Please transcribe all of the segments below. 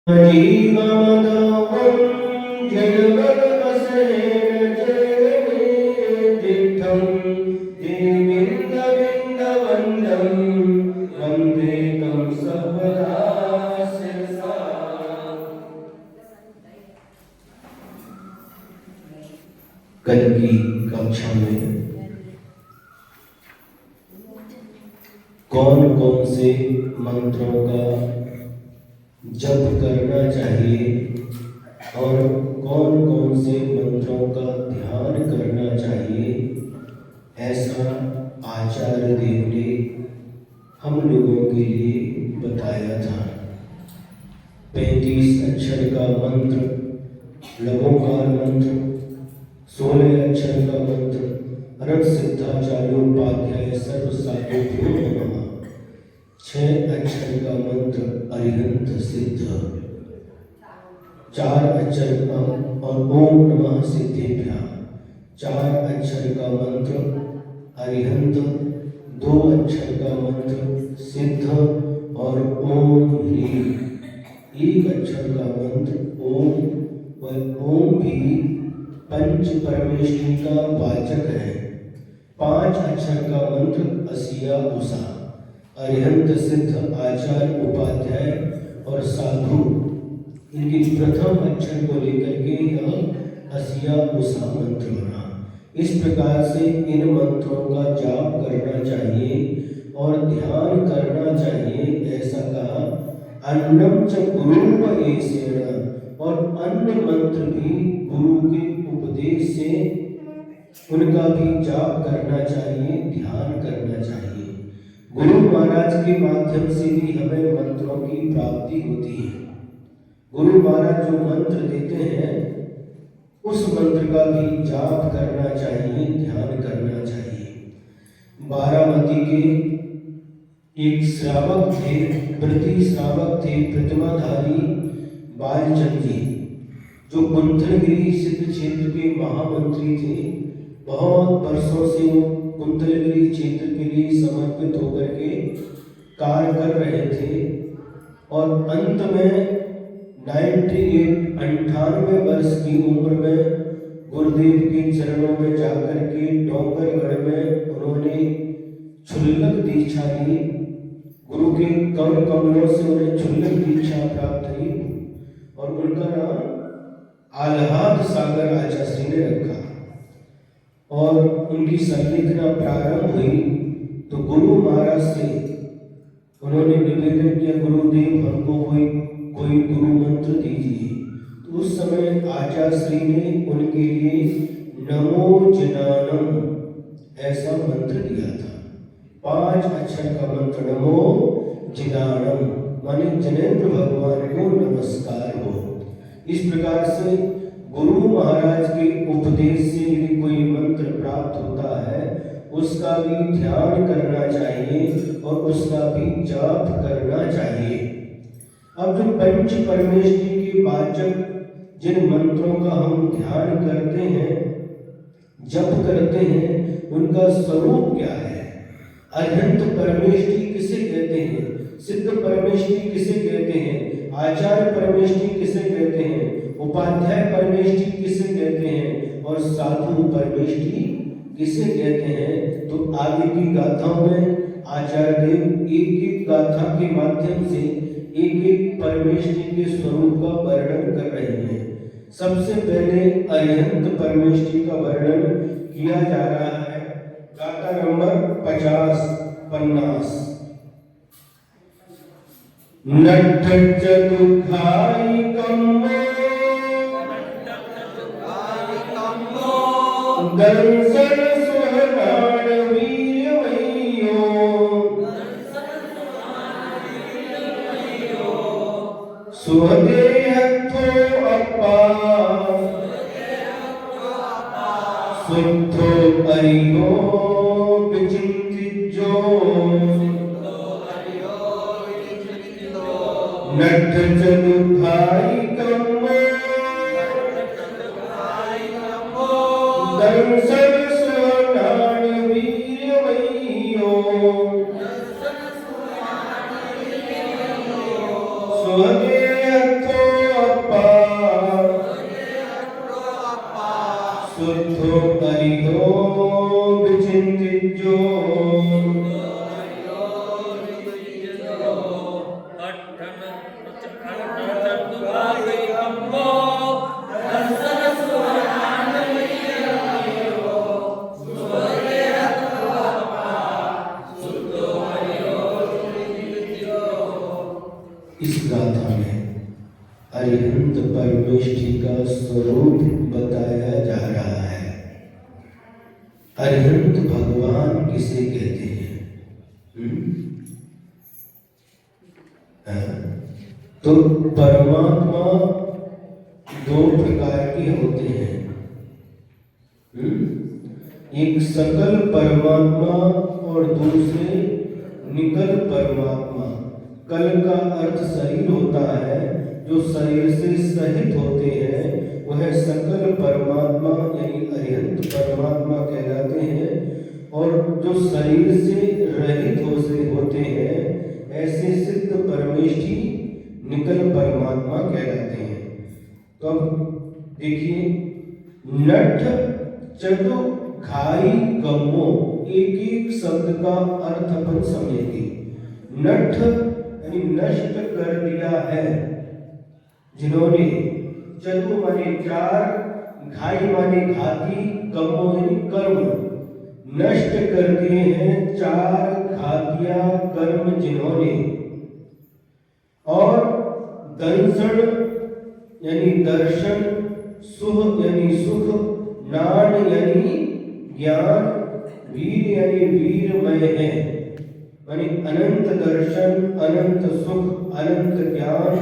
जीवमदावं जगवद्वसेन जयमेदिद्धं देवीन्दविन्दवन्दं वन्देकं सर्वदा शिरसा। कल की कक्षा में कौन कौन से मंत्रों का जप करना चाहिए और कौन कौन से मंत्रों का ध्यान करना चाहिए, ऐसा आचार्य देव ने हम लोगों के लिए बताया था। 35 अक्षर का मंत्र, लघुकार मंत्र, 16 अक्षर का मंत्र, रट सिद्धाचार्योपाध्याय सर्वसाधुभ्यो नमः, 6 अक्षर का मंत्र अरिहंत सिद्ध, 4 अक्षर का और ओम नमः सिद्धेभ्यः, 4 अक्षर का मंत्र अरिहंत, 2 अक्षर का मंत्र सिद्ध और ओम ह्रीं, 1 अक्षर का मंत्र ओम। वह ओम भी पंच परमेष्ठी का वाचक है। 5 अक्षर का मंत्र असिया उषा, अरिहंत सिद्ध आचार्य उपाध्याय और साधु, इनके प्रथम अक्षर को लेकर के यह असिया उषा मंत्र बना। इस प्रकार से इन मंत्रों का जाप करना चाहिए और ध्यान करना चाहिए, ऐसा कहा। अन्नम च गुरुपदेशेन, और अन्य मंत्र भी गुरु के उपदेश से उनका भी जाप करना चाहिए, ध्यान करना चाहिए। गुरु महाराज के माध्यम से भी हमें मंत्रों की प्राप्ति होती है। गुरु महाराज जो मंत्र देते हैं उस मंत्र का भी जाप करना चाहिए, ध्यान करना चाहिए। बारामती के एक श्रावक थे, व्रती श्रावक थे, प्रतिमाधारी बालचंद जी, जो कुंथलगिरी सिद्ध क्षेत्र के महामंत्री थे। बहुत वर्षों से वो कुंथलगिरी क्षेत्र के लिए समर्पित होकर के कार्य कर रहे थे और अंत में 98 वर्ष की उम्र में गुरुदेव के चरणों में जाकर के डोंगरगढ़ में उन्होंने क्षुल्लक दीक्षा ली। गुरु के कर्ण कमलों से उन्हें क्षुल्लक दीक्षा प्राप्त हुई और उनका नाम आह्लाद सागर आचार्य ने रखा। और उनकी संलेखना प्रारंभ हुई तो गुरु महाराज से उन्होंने निवेदन किया, गुरुदेव हमको कोई गुरु मंत्र दीजिए। तो उस समय आचार्य श्री ने उनके लिए नमो जिनानम ऐसा मंत्र दिया था। 5 अक्षर का मंत्र नमो जिनानम, माने जनेंद्र भगवान को नमस्कार हो। इस प्रकार से गुरु महाराज के उपदेश से यदि कोई मंत्र प्राप्त होता है उसका भी ध्यान करना चाहिए और उसका भी जाप करना चाहिए। अब जो पंच परमेष्ठी के वाचक जिन मंत्रों का हम ध्यान करते हैं, जप करते हैं, उनका स्वरूप क्या है? अरिहंत परमेष्ठी किसे कहते हैं? सिद्ध परमेष्ठी किसे कहते हैं? आचार्य परमेष्ठी किसे कहते हैं? उपाध्याय परमेष्ठी किसे कहते हैं? और साधु परमेष्ठी किसे कहते हैं? तो आगे की गाथाओं में आचार्य देव एक एक गाथा के माध्यम से एक एक परमेष्ठी के स्वरूप का वर्णन कर रहे हैं। सबसे पहले अरिहंत परमेष्ठी का वर्णन किया जा रहा है। गाथा नंबर 50। नट्ठ चतुखायिकं दंसन सुहनाण वीर्यमयो, सुहदेहत्थो अप्पा सुद्धो अरियो विचिन्तिजो, नट्ठ चतुखायिकं दंसन सुहनाण वीर्यमयो, सुहदेहत्थो अरिहंत परमेष्ठी का स्वरूप बताया जा रहा है। अरिहंत भगवान किसे कहते हैं? तो परमात्मा दो प्रकार के होते हैं। एक सकल परमात्मा और दूसरे निकल परमात्मा। कल का अर्थ शरीर होता है, जो शरीर से सहित होते हैं वह सकल परमात्मा यानी अरिहंत परमात्मा कहलाते हैं, और जो शरीर से रहित होते हैं ऐसे सिद्ध परमेष्ठी निकल परमात्मा कहलाते हैं। तो अब देखिए, नठ चतु घाई गमो, एक एक शब्द का अर्थ अपन समझेंगे। नठ यानी नष्ट कर दिया है जिन्होंने, चतु माने चार, घाई माने घाती, गमो यानी कर्म, नष्ट कर दिए हैं चार घातिया कर्म जिन्होंने, और दंसण यानी दर्शन, सुख यानी सुख, नान यानी ज्ञान, वीर यानी वीरमय है, यानी अनंत दर्शन, अनंत सुख, अनंत ज्ञान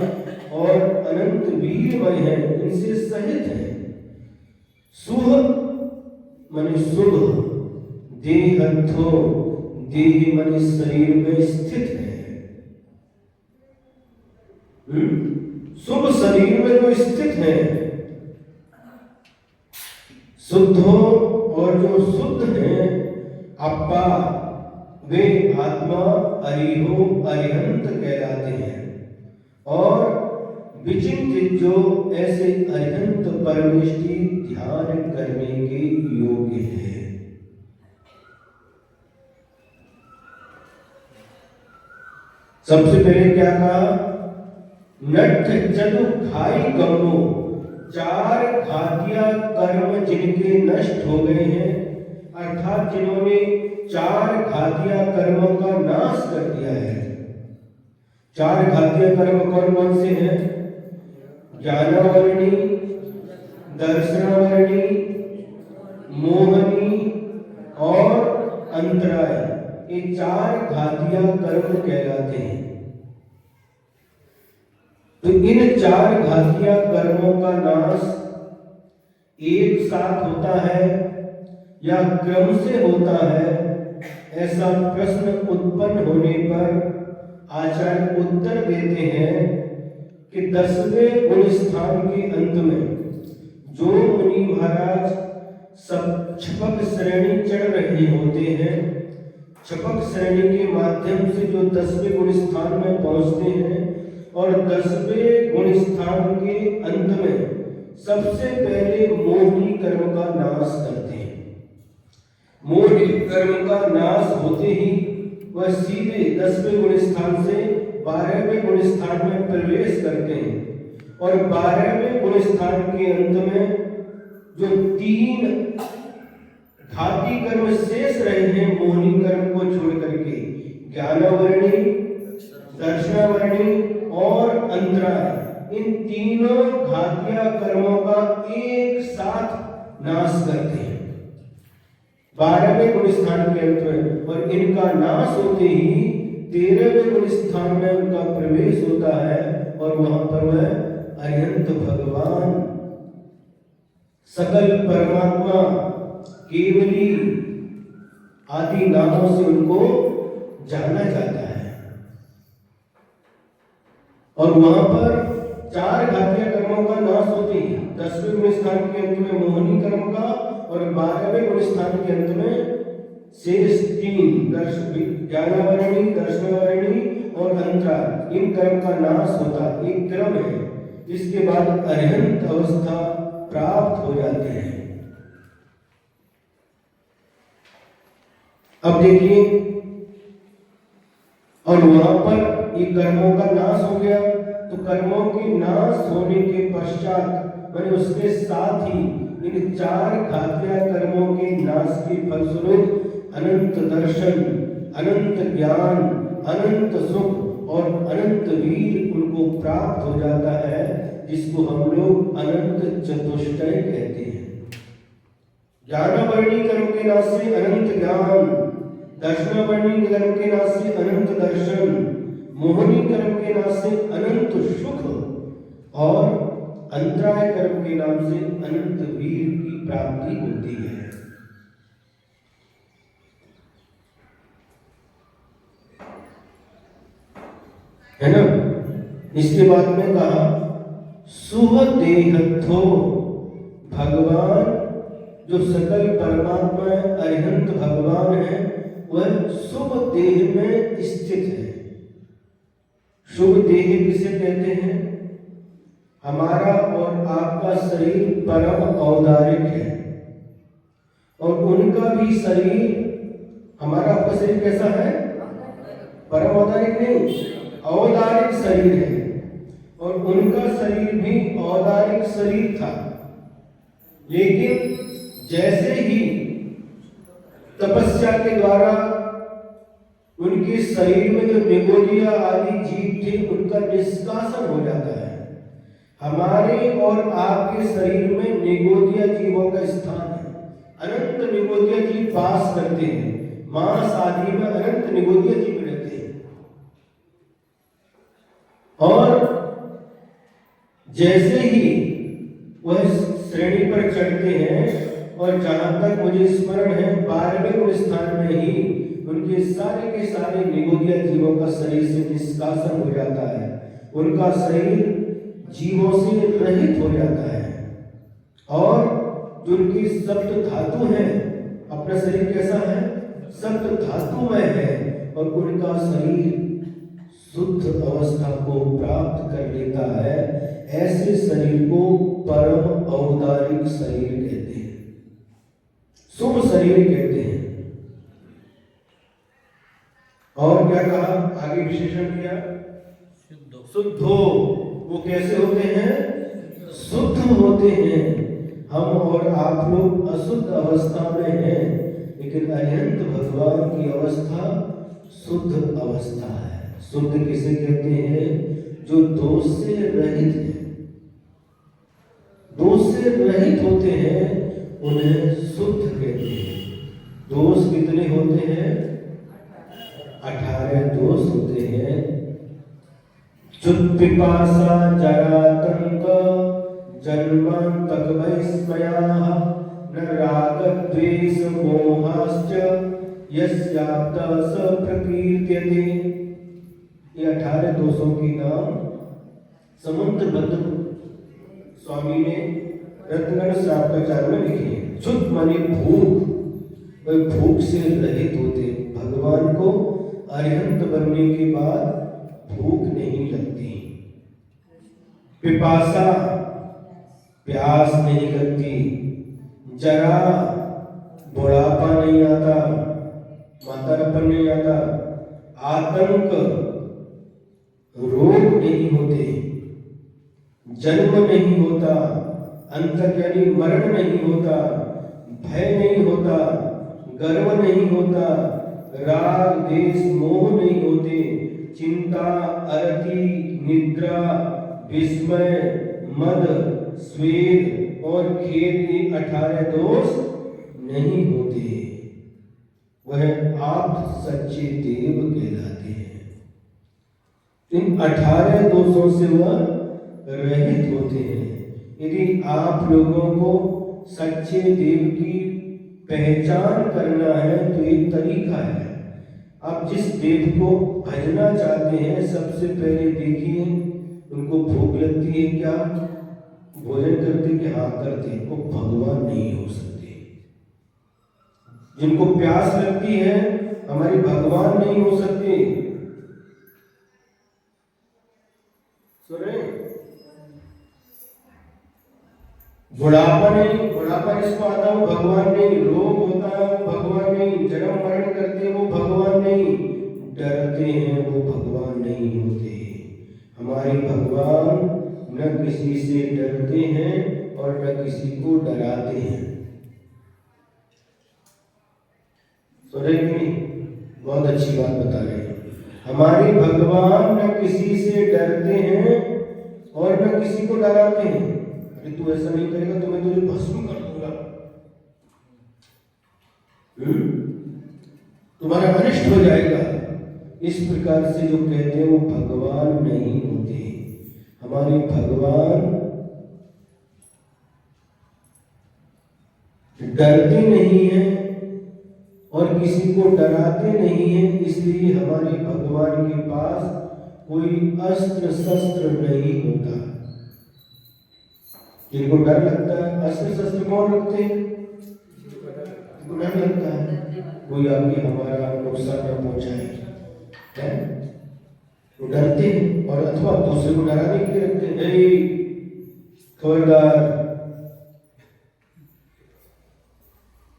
और अनंत वीरमय है, इनसे सहित है। सुह माने शुभ, देहत्थो देह माने शरीर में स्थित है। शुभ शरीर में जो स्थित है, शुद्धो और जो शुद्ध है, अप्पा वे आत्मा अरिहो अरिहंत कहलाते हैं, और विचिंतित जो ऐसे अरिहंत परमेष्ठी ध्यान करने के योग्य है। सबसे पहले क्या कहा? नठ चतु घाई गमो, चार घातिया कर्म जिनके नष्ट हो गए हैं, अर्थात जिन्होंने चार घातिया कर्मों का नाश कर दिया है। चार घातिया कर्म कौन कौन से हैं? ज्ञानावरणी, दर्शनावरणी, मोहनी और अंतराय, ये चार घातिया कर्म कहलाते हैं। तो इन चार घातिया कर्मों का नाश एक साथ होता है या क्रम से होता है, ऐसा प्रश्न उत्पन्न होने पर आचार्य उत्तर देते हैं कि 10वें गुण स्थान के अंत में जो मुनि महाराज सब छपक श्रेणी चढ़ रहे होते हैं, छपक श्रेणी के माध्यम से जो 10वें गुण स्थान में पहुंचते हैं, और 10वें गुण स्थान के अंत में सबसे पहले मोहिनी कर्म का नाश करते हैं। मोहिनी कर्म का नाश होते ही वह सीधे 10वें गुण स्थान से 12वें गुण स्थान में प्रवेश करते हैं, और 12वें गुण स्थान के अंत में जो 3 घाती कर्म शेष रहे हैं मोहिनी कर्म को छोड़ करके, ज्ञानावरणी, दर्शनावरणी और अंतराय, इन तीनों घातिया कर्मों का एक साथ नाश करते हैं 12वें गुण स्थान के अंत में, और इनका नाश होते ही 13वें गुण स्थान में उनका प्रवेश होता है, और वहां पर वह अरिहंत भगवान सकल परमात्मा केवली आदि नामों से उनको जाना जाता है। और वहां पर चार घातिया कर्मों का नाश होती है, 10वें गुण स्थान के अंत में मोहिनी कर्म का, और 12वें गुण स्थान के अंत में शेष 3 ज्ञानावरणी, दर्शनावरणी और अंतराय, इन कर्म का नाश होता है। एक क्रम है, इसके बाद अरिहंत अवस्था प्राप्त हो जाते हैं। अब देखिए, और वहां पर ये कर्मों का नाश हो गया, तो कर्मों के नाश होने के पश्चात मैंने उसके साथ ही इन चार घातिया कर्मों के नाश के फलस्वरूप अनंत दर्शन, अनंत ज्ञान, अनंत सुख और अनंत वीर उनको प्राप्त हो जाता है, जिसको हम लोग अनंत चतुष्टय कहते हैं। ज्ञानावर्णी कर्म के नाते अनंत ज्ञान, दर्शनावर्णी कर्म के नाते अनंत दर्शन, मोहनी कर्म के नाते अनंत सुख और अंतराय कर्म के नाम से अनंत वीर की प्राप्ति होती है ना। इसके बाद में कहा सुहदेहत्थो, भगवान जो सकल परमात्मा अरिहंत भगवान है वह शुभ देह में स्थित है। शुभ देह किसे कहते हैं? हमारा और आपका शरीर परम औदारिक है और उनका भी शरीर, हमारा आपका शरीर कैसा है? परम औदारिक नहीं, औदारिक शरीर है और उनका शरीर भी औदारिक शरीर था। लेकिन जैसे ही तपस्या के द्वारा उनके शरीर में जो निगोदिया आदि जीव थे उनका निष्कासन हो जाता है। हमारे और आपके शरीर में निगोदिया जीवों का स्थान है। अनंत निगोदिया जीव वास करते हैं, मांस आदि में अनंत निगोदिया जीव रहते हैं। और जैसे ही वह श्रेणी पर चढ़ते हैं और जहां तक मुझे स्मरण है 12वें स्थान में ही उनके सारे के सारे निगोदिया जीवों का शरीर से निष्कासन हो जाता है। उनका शरीर जीवों से रहित हो जाता है और जो उनकी सप्त धातु है, अपना शरीर कैसा है? सप्त धातुमय है और उनका शरीर शुद्ध अवस्था को प्राप्त कर लेता है। ऐसे शरीर को परम औदारिक शरीर कहते हैं, शुभ शरीर कहते हैं। और क्या कहा आगे विशेषण किया? शुद्धो, वो कैसे होते हैं? शुद्ध होते हैं। हम और आप लोग अशुद्ध अवस्था में हैं, लेकिन अरिहंत भगवान की अवस्था शुद्ध अवस्था है। शुद्ध किसे कहते हैं? जो दोष से रहित है, दोष से रहित होते हैं उन्हें शुद्ध कहते हैं। दोष कितने होते हैं? 18 दोष होते हैं। चुत पिपासा जरातंक जन्मांतक वैस्मयाः न राग द्वेष मोहाश्च यस्याप्ता स प्रकीर्त्यते। ये 18 दोषों के नाम समुद्रभद्र स्वामी ने रत्नगण शास्त्राचार्य में लिखे हैं। चुत माने भूख, वह भूख से रहित होते। भगवान को अरिहंत बनने के बाद भूख नहीं लगती। पिपासा, प्यास नहीं लगती। जरा, बुढ़ापा नहीं आता, मातापन नहीं आता। आतंक, रोग नहीं होते। जन्म नहीं होता, अंत यानी मरण नहीं होता, भय नहीं होता, गर्व नहीं होता, राग द्वेष मोह नहीं होते, चिंता, अरति, निद्रा, विस्मय, मद, स्वेद और खेद, ये 18 दोष नहीं होते। वह आप सच्चे देव कहलाते हैं। इन 18 दोषों से वह रहित होते हैं। यदि आप लोगों को सच्चे देव की पहचान करना है तो एक तरीका है। आप जिस देव को भजना चाहते हैं सबसे पहले देखिए उनको भूख लगती है क्या? भोजन करते कि हाँ करते? वो भगवान नहीं हो सकते। जिनको प्यास लगती है हमारे भगवान नहीं हो सकते। सुने, बुढ़ापा नहीं, बुढ़ापा जिसको आता है वो भगवान नहीं। रोग होता है वो भगवान नहीं। जन्म मरण करते वो भगवान नहीं। डरते हैं वो भगवान नहीं होते। हमारे भगवान न किसी से डरते हैं और न किसी को डराते हैं। सुने कि नहीं? बहुत अच्छी बात बता रहे हैं। हमारे भगवान न किसी से डरते हैं और न किसी को डराते हैं, अरे तू ऐसा नहीं करेगा तो मैं तुझे भस्म कर दूंगा, तुम्हारा अनिष्ट हो जाएगा। इस प्रकार से जो कहते हैं वो भगवान नहीं होते। हमारे भगवान डरते नहीं हैं और किसी को डराते नहीं हैं, इसलिए हमारे भगवान के पास कोई अस्त्र शस्त्र नहीं होता। जिनको डर लगता है, अस्त्र शस्त्र कौन रखते हैं? डर लगता है कोई आके हमारा नुकसान न पहुंचाए, तो डरते हैं, और अथवा दूसरे को डराने के लिए रखते हैं, खबरदार।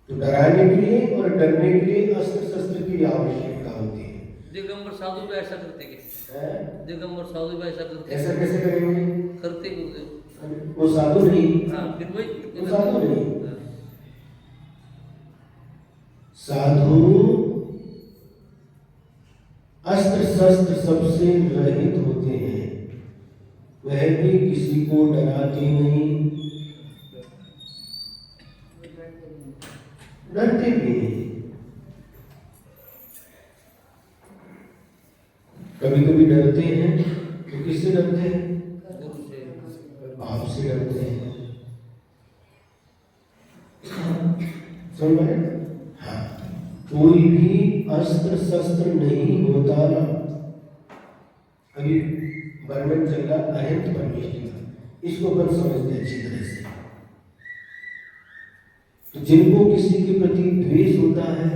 तो डराने के लिए और डरने के लिए अस्त्र शस्त्र की आवश्यकता होती है। दिगंबर साधु भी ऐसा करते क्या? दिगंबर साधु भी ऐसा करते? ऐसा कैसे करेंगे? करते वो साधु नहीं। हाँ, फिर वही वो साधु नहीं। साधु अस्त्र शस्त्र सबसे रहित होते हैं, वह भी किसी को डराते नहीं, डरते भी नहीं। कभी कभी डरते हैं तो किससे डरते हैं? भाव से डरते हैं। समझ में? हाँ, कोई भी अस्त्र शस्त्र नहीं होता। अभी वर्णन चल रहा अनंत परमेश्वर का, इसको अपन समझते हैं अच्छी तरह से। तो जिनको किसी के प्रति द्वेष होता है,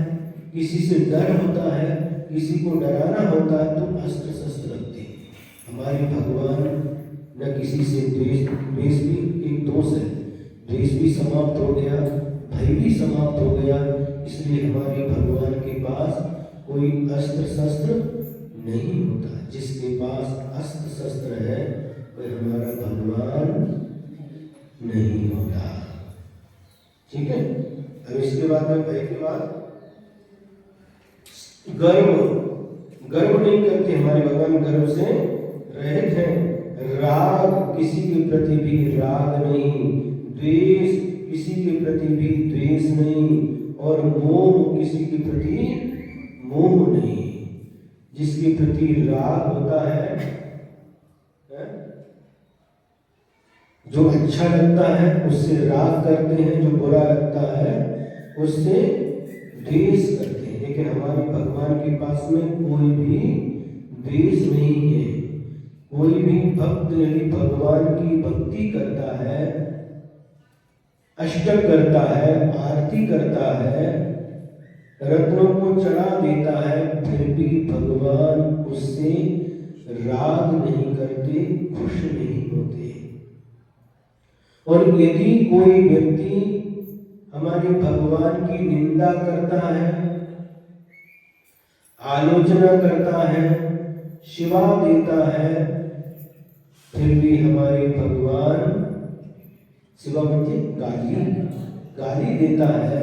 किसी से डर होता है, किसी को डराना होता है, तो अस्त्र शस्त्र रखते हैं। हमारे भगवान न किसी से द्वेष भी एक दोष है, द्वेष भी समाप्त हो गया, भय भी समाप्त हो गया, इसलिए हमारे भगवान के पास कोई अस्त्र शस्त्र नहीं होता। जिसके पास अस्त्र शस्त्र है वह हमारा भगवान नहीं होता। ठीक है। अब इसके बाद में भय के बाद गर्व नहीं करते हमारे भगवान, गर्व से रहित हैं। राग, किसी के प्रति भी राग नहीं, द्वेष, किसी के प्रति भी द्वेष नहीं, और मोह, किसी के प्रति मोह नहीं। जिसके प्रति राग होता है, जो अच्छा लगता है उससे राग करते हैं, जो बुरा लगता है उससे द्वेष करते हैं। लेकिन हमारे भगवान के पास में कोई भी द्वेष नहीं है। कोई भी भक्त यदि भगवान की भक्ति करता है, अष्टक करता है, आरती करता है, रत्नों को चढ़ा देता है, फिर भी भगवान उससे राग नहीं करते, खुश नहीं होते। और यदि कोई व्यक्ति हमारे भगवान की निंदा करता है, आलोचना करता है, शिवा देता है, फिर भी हमारे भगवान, शिवा बच्चे गाली देता है,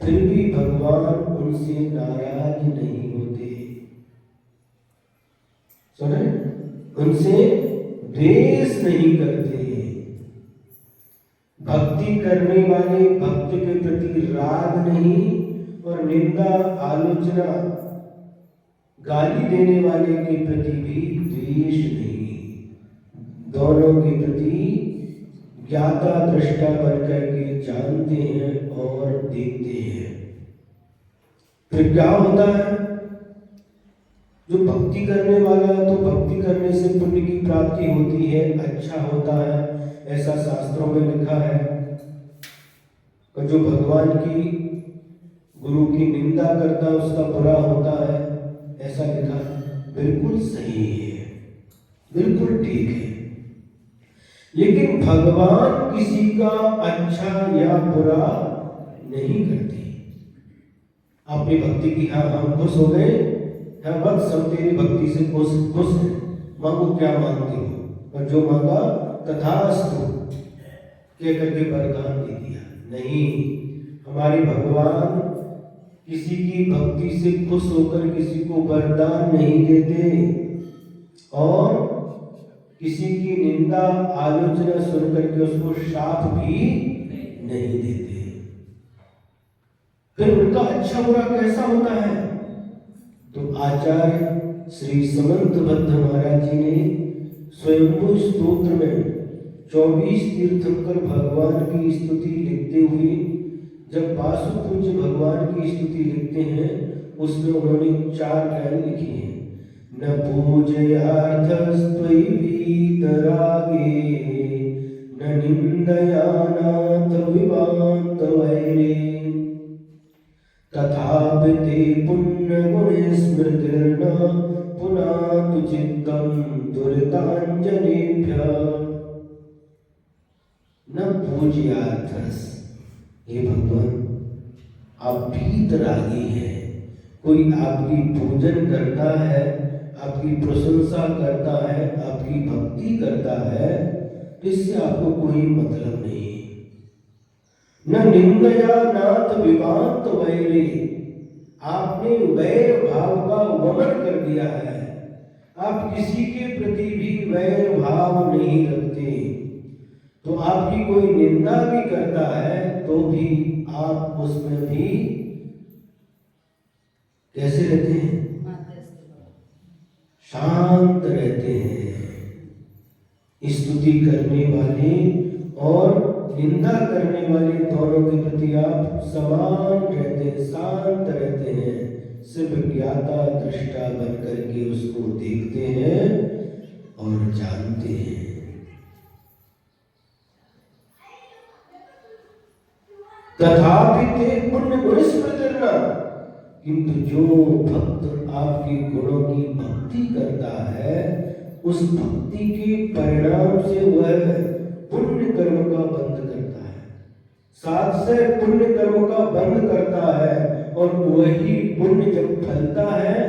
फिर भी भगवान उनसे नाराज नहीं होते। सुने, उनसे द्वेष नहीं करते। भक्ति करने वाले भक्त के प्रति राग नहीं, और निंदा, आलोचना, गाली देने वाले के प्रति भी द्वेष नहीं। दोनों के प्रति ज्ञाता दृष्टा बनकर के जानते हैं और देखते हैं। फिर क्या होता है? जो भक्ति करने वाला है तो भक्ति करने से पुण्य की प्राप्ति होती है, अच्छा होता है, ऐसा शास्त्रों में लिखा है। और जो भगवान की, गुरु की निंदा करता है उसका बुरा होता है, ऐसा लिखा है। बिल्कुल सही है, बिल्कुल ठीक है। लेकिन भगवान किसी का अच्छा या बुरा नहीं करते। आपने भक्ति की, हाँ हम खुश हो गए, हाँ बस सब तेरी भक्ति से खुश है, मांगो क्या मांगते हो, और जो मांगा तथास्तु कह करके वरदान दे दिया। नहीं, हमारे भगवान किसी की भक्ति से खुश होकर किसी को वरदान नहीं देते, और किसी की निंदा आलोचना सुन करके उसको शाप भी नहीं देते। फिर उनका अच्छा बुरा कैसा होता है? तो आचार्य श्री समंत बद्ध महाराज जी ने स्वयंभू स्तोत्र में 24 तीर्थंकर भगवान की स्तुति लिखते हुए जब वासु पूज्य भगवान की स्तुति लिखते हैं उसमें उन्होंने 4 लाइन लिखी हैं। न पूजयार्थस्त्वयि वीतरागे न निंदयानाथ विवांत वैरे तथापि ते पुण्य गुण स्मृतिर्न पुनातु चित्तं दुरितांजनेभ्यः न पूज्यार्थस। हे भगवान, आप वीतरागी हैं। कोई आपकी पूजन करता है, आपकी प्रशंसा करता है, आपकी भक्ति करता है, तो इससे आपको कोई मतलब नहीं। न निंदया नाथ विवांत वैरे, आपने वैर भाव का वमन कर दिया है। आप किसी के प्रति भी वैर भाव नहीं रखते। तो आपकी कोई निंदा भी करता है तो भी आप उसमें भी कैसे रहते हैं? शांत रहते हैं। स्तुति करने वाले और निंदा करने वाले दोनों के प्रति आप समान रहते हैं, शांत रहते हैं। सिर्फ ज्ञाता दृष्टा बन करके उसको देखते हैं और जानते हैं। तथापि ते पुण्य गुण स्मृतिर्न, किंतु जो भक्त आपके गुणों की भक्ति करता है उस भक्ति के परिणाम से वह पुण्य कर्म का बंध करता है, साथ से पुण्य कर्म का बंध करता है और वही पुण्य जब फलता है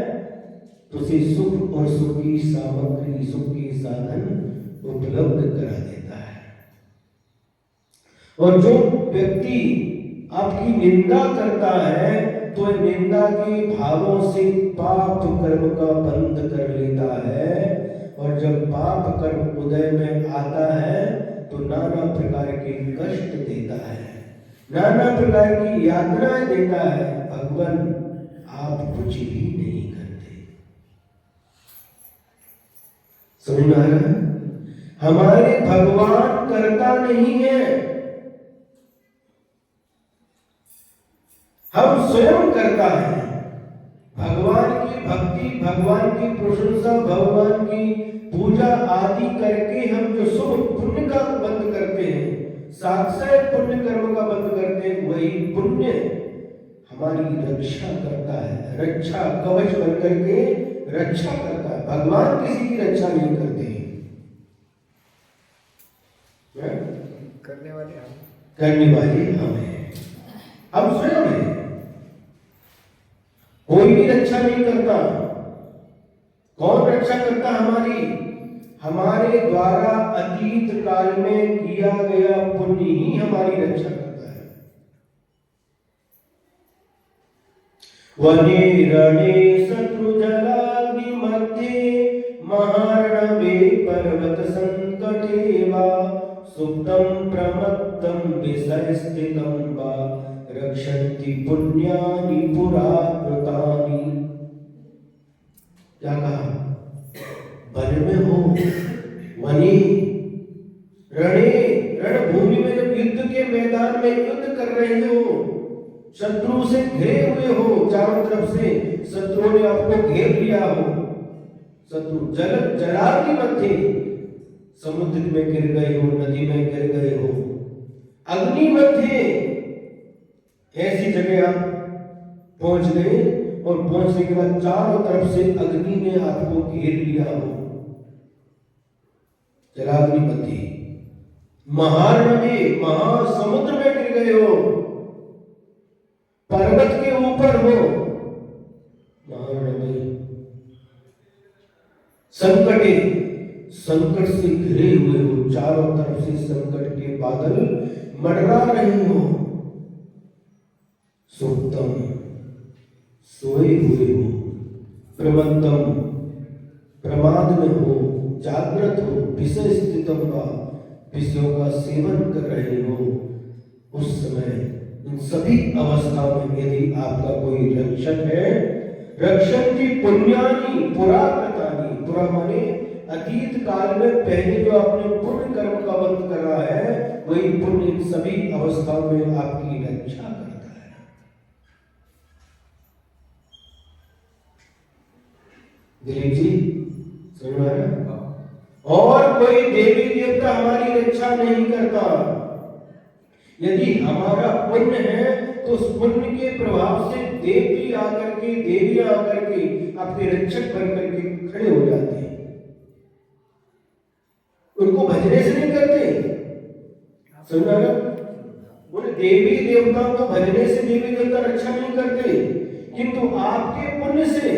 तो उसे सुख और सुख की सामग्री, सुख के साधन उपलब्ध करा देता है। और जो व्यक्ति आपकी निंदा करता है तो निंदा के भावों से पाप कर्म का बंध कर लेता है, और जब पाप कर्म उदय में आता है तो नाना प्रकार के कष्ट देता है, नाना प्रकार की यातनाएं देता है। भगवान आप कुछ भी नहीं करते। समझ आ रहा है? हमारे भगवान करता नहीं है, हम स्वयं करता है। भगवान की भक्ति, भगवान की प्रशंसा, भगवान की पूजा आदि करके हम जो शुभ पुण्य का बंद करते हैं, साक्षात पुण्य कर्म का बंद करते हैं, वही पुण्य हमारी रक्षा करता है, रक्षा कवच बन करके रक्षा करता है। भगवान किसी की रक्षा नहीं करते। करने वाले हम हैं, हम स्वयं हैं। कोई भी रक्षा नहीं करता। कौन रक्षा करता? हमारे द्वारा अतीत काल में किया गया पुण्य ही हमारी रक्षा करता है। वने रणे शत्रु जलाग्नि मध्ये महारणवे पर्वत संकटे वा सुप्तं प्रमत्तं विषय स्थितं वा रक्षन्ति पुण्यानि पुराकृतानि। क्या कहा? वन में हो, वनी रणे, रणभूमि में जब युद्ध के मैदान में युद्ध कर रहे हो, शत्रु से घिरे हुए हो, चारों तरफ से शत्रुओं ने आपको घेर लिया हो, शत्रु जलाग्नि मध्य, समुद्र में गिर गए हो, नदी में गिर गए हो, अग्नि मध्य, ऐसी जगह आप पहुंच गए और पहुंचने के बाद चारों तरफ से अग्नि ने आपको घेर लिया हो, जलाग्नि मध्य, महारणवे, महासमुद्र में गिर गए हो, पर्वत के ऊपर हो, महारणवे, संकटे, संकट से घिरे हुए हो, चारों तरफ से संकट के बादल मंडरा रहे हो, सुप्तम, सोए हुए हो, प्रमत्तम, प्रमाद में हो, जागृत हो, विषय स्थितम वा, विषयों का सेवन कर रहे हो, उस समय इन सभी अवस्थाओं में यदि आपका कोई रक्षक है, रक्षक की पुण्यानी पुराकृतानी, पुरा माने अतीत काल में पहले जो आपने पुण्य कर्म का बंध कर रहा है, वही पुण्य इन सभी अवस्थाओं में आपकी रक्षा करता है। दिलीप जी समझ में आया? और कोई देवी देवता हमारी रक्षा नहीं करता। यदि हमारा पुण्य है तो उस पुण्य के प्रभाव से देवी आकर के, देवियां आकर के आपके रक्षक बन करके खड़े हो जाते हैं। उनको भजने से नहीं करते, समझा ना? उन देवी देवताओं को भजने से देवी देवता रक्षा नहीं करते, किंतु आपके पुण्य से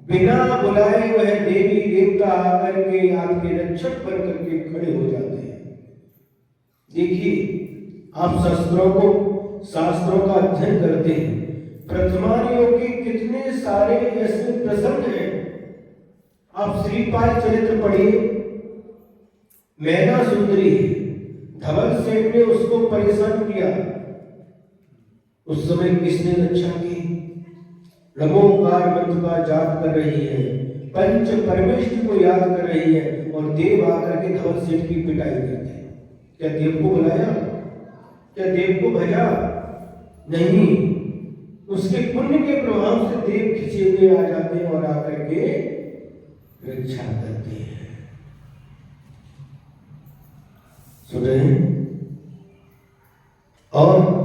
बिना बुलाए हुए देवी देवता आकर के आपके रक्षक बन करके खड़े हो जाते हैं। देखिए, आप शास्त्रों का अध्ययन करते हैं, प्रथमानियों के कितने सारे ऐसे प्रसंग हैं। आप श्रीपाल चरित्र पढ़िए, मैना सुंदरी, धवल सेठ ने उसको परेशान किया, उस समय किसने रक्षा की? नमोकार मंत्र का जाप कर रही है, पंच परमेश्वर को याद कर रही है, और देव आकर के धवल सेठ की पिटाई करते हैं। क्या देव को बुलाया? क्या देव को भजा? नहीं, उसके पुण्य के प्रभाव से देव खिंचे हुए आ जाते हैं और आकर के रक्षा करते हैं। सुन रहे हैं? और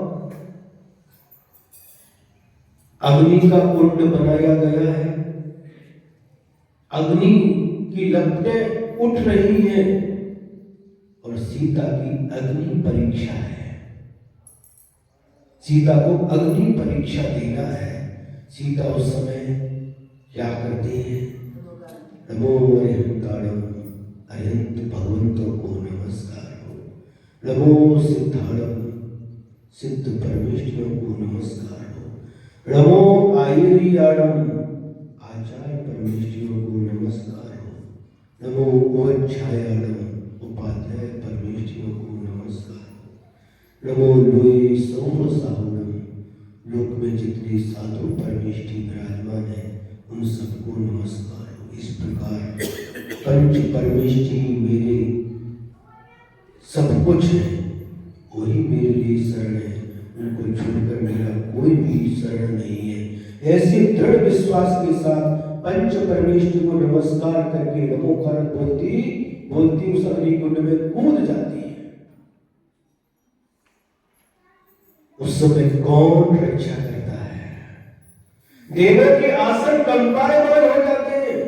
अग्नि का कुंड बनाया गया है, अग्नि की लपटें उठ रही हैं, और सीता की अग्नि परीक्षा है। सीता को अग्नि परीक्षा देना है। सीता उस समय क्या करती है? नमो अरिहंताणम, अरिहंत भगवंतों को नमस्कार हो। नमो सिद्धाणम, सिद्ध परमेश्वरों को नमस्कार हो। नमो आयुर्याणम, आचार्य परमेश्वरों को नमस्कार हो। नमो ओच्छायाणम, उपाध्याय परमेश्वरों को नमस्कार हो। नमो लोये सौम साहुणम, लोक में जितने साधु परमेष्ठी विराजमान है उन सबको नमस्कार हो। इस प्रकार पंच परमेष्ठी मेरे सब कुछ है, वही मेरे लिए शरण है, उनको छोड़कर मेरा कोई भी शरण नहीं है। ऐसे दृढ़ विश्वास के साथ पंच परमेष्ठी को नमस्कार करके नमोकार बोलती उस अग्नि कुंड में कूद जाती है। उस समय कौन रक्षा करता है? देवों के आसन कंपायमान हो जाते हैं।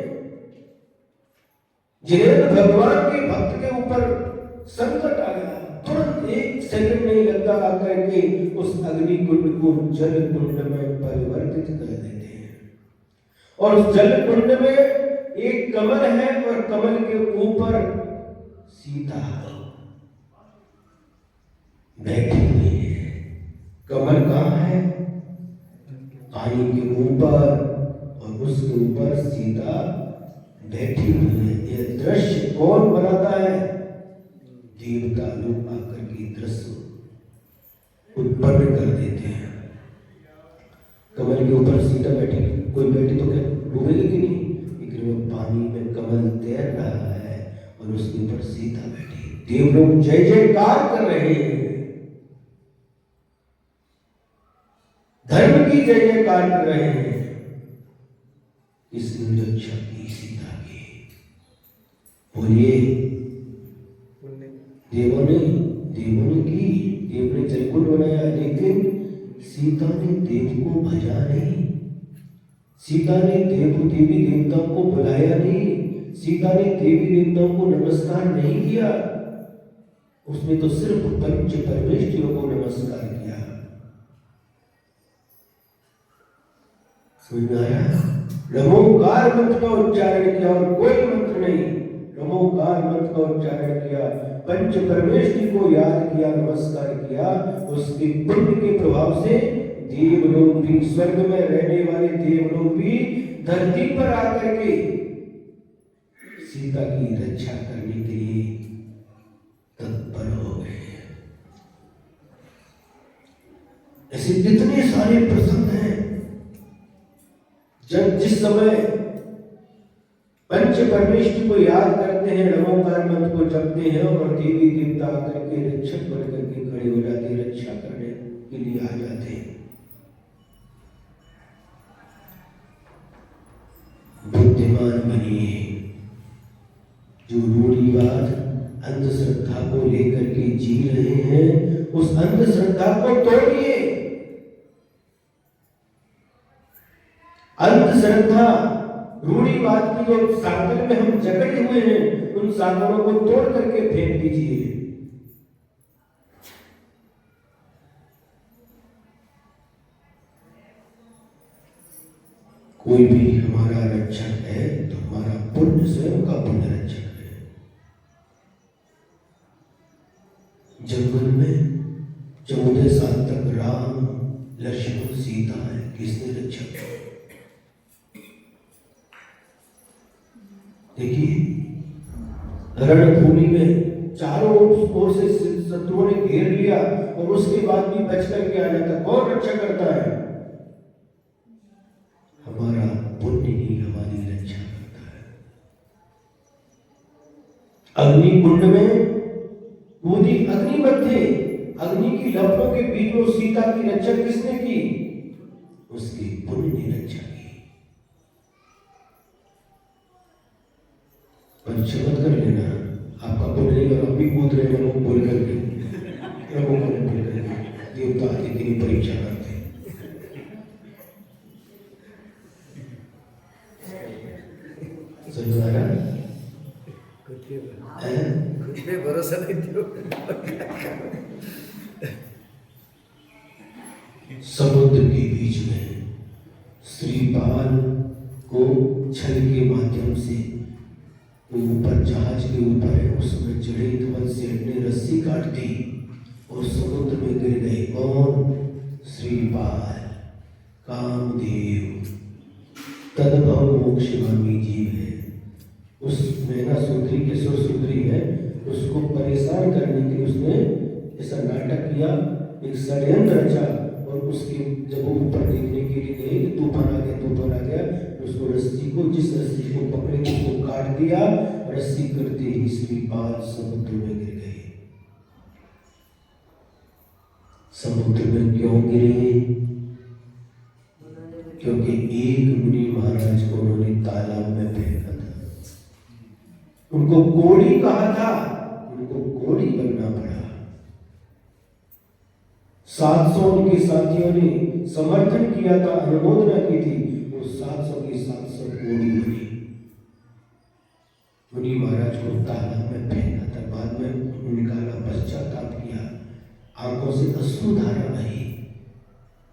जिन्हें भगवान के भक्त के ऊपर संकट आ गया, तुरंत एक सेकंड नहीं लगता आकर के उस अग्नि कुंड को जल कुंड में परिवर्तित कर देते हैं। और उस जल कुंड में एक कमल है, और कमल के ऊपर सीता बैठी हुई है। कमल कहाँ है? पानी के ऊपर, और उसके ऊपर सीता बैठी हुई है। यह दृश्य कौन बनाता है? देवता लोग आकर के दृश्य उत्पन्न कर देते हैं। कमल के ऊपर सीता बैठी, कोई बैठी तो क्या डूबेगी कि नहीं? लेकिन वो पानी में कमल तैर रहा है और उसके ऊपर सीता बैठी। देव लोग जय जयकार कर रहे हैं, धर्म की जय जयकार कर रहे हैं। इसने रक्षा की सीता की। बोलिए, देवों ने की, देव ने जलकुंड बनाया, लेकिन सीता ने देव को भजा नहीं। सीता ने देवी देवताओं को बुलाया नहीं। सीता ने देवी देवताओं को नमस्कार नहीं किया। उसने तो सिर्फ पंच परमेश्वरों को नमस्कार किया। समझ में आया? नमोकार मंत्र का उच्चारण किया और कोई मंत्र नहीं। नमोकार मंत्र का उच्चारण किया, पंच परमेश्वर को याद किया, नमस्कार किया। उसके पुण्य के प्रभाव से देवलोक भी, स्वर्ग में रहने वाले देवलोक भी धरती पर आकर के सीता की रक्षा करने के लिए तत्पर हो गए। ऐसे कितने सारे प्रसंग हैं जब जिस समय पंच परमेश्वर को याद करते हैं, नमोकार मंत्र को जपते हैं और देवी देवता आकर के रक्षक बन करके खड़े हो जाते हैं, रक्षा करने के लिए आ जाते हैं। बुद्धिमान बनिए, जो रूढ़िवाद अंधश्रद्धा को लेकर के जी रहे हैं उस अंधश्रद्धा को तोड़िए। अंधश्रद्धा रूढ़िवाद की जो सागर में हम जकड़े हुए हैं उन सागरों को तोड़ करके फेंक दीजिए। कोई भी हमारा रक्षक है तो हमारा पुण्य स्वयं का पुण्य रक्षक है। जंगल में 14 साल तक राम लक्ष्मण सीता है, किसने रक्षा किया? देखिए रणभूमि में चारों ओर से शत्रुओं ने घेर लिया और उसके बाद भी बच करके आ जाता, कौन रक्षा करता है? हमारा पुण्य ही हमारी रक्षा करता है। अग्नि कुंड में कूदी अग्निवत थे, अग्नि की लपटों के बीच में सीता की रक्षा किसने की? उसके पुण्य ने रक्षा की। परीक्षा मत कर लेना, आपका पुण्य नहीं और आप भी कूद रहे हो बोल करके, देवता आते तेरी परीक्षा करते। भरोसा नहीं दियो। समुद्र के बीच में श्रीपाल को छल के माध्यम से ऊपर जहाज के ऊपर है, उसमें चढ़े ध्वज सेठ ने रस्सी काट दी और समुद्र में गिर गए। कौन? श्रीपाल कामदेव तदभव मोक्षगामी जीव है। उस मैना सुंदरी के सुर सुंदरी है, उसको परेशान करने के लिए उसने ऐसा नाटक किया, एक षड्यंत्र रचा और उसके जब वो ऊपर देखने के लिए गए तूफान आ गया, तूफान आ गया, उसको रस्सी को जिस रस्सी को पकड़े उसको काट दिया, रस्सी करते ही श्रीपाल समुद्र में गिर गए। समुद्र में क्यों गिरे? क्योंकि एक मुनि महाराज को उन्होंने तालाब में फेंका था। उनको कोड़ी कहा था, उनको कोड़ी बनना पड़ा। 700 उनके साथियों ने समर्थन किया था, अनुमोदना की थी, वो 700 की 700 कोड़ी बनी। मुनि महाराज को तालाब में फेंका था, बाद में निकाला, पश्चाताप किया, आंखों से अश्रुधारा बही,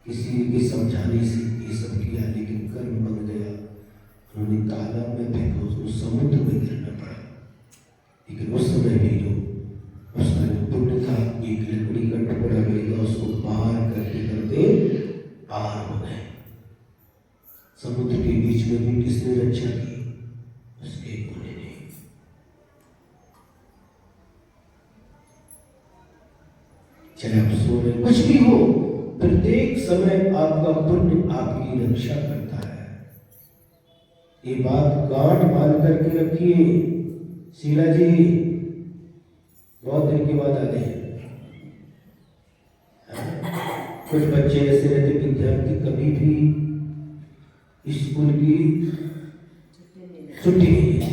किसी के समझाने से ये सब किया, लेकिन कर्म बन गया। उन्होंने तालाब में फेंका, उसको समुद्र में गिरना पड़ा। लेकिन उस समय भी जो उसका जो पुण्य था, एक लकड़ी का टुकड़ा मिलेगा, उसको पार करते करते पार हो गए। समुद्र के बीच में भी किसने रक्षा की? उसके पुण्य ने। चाहे आप सो रहे, कुछ भी हो, प्रत्येक समय आपका पुण्य आपकी रक्षा करता है। ये बात गांठ बांध करके रखिए। शीला जी बहुत दिन के बाद आ गए। कुछ बच्चे ऐसे रहते, विद्यार्थी कभी भी स्कूल की छुट्टी नहीं लेते,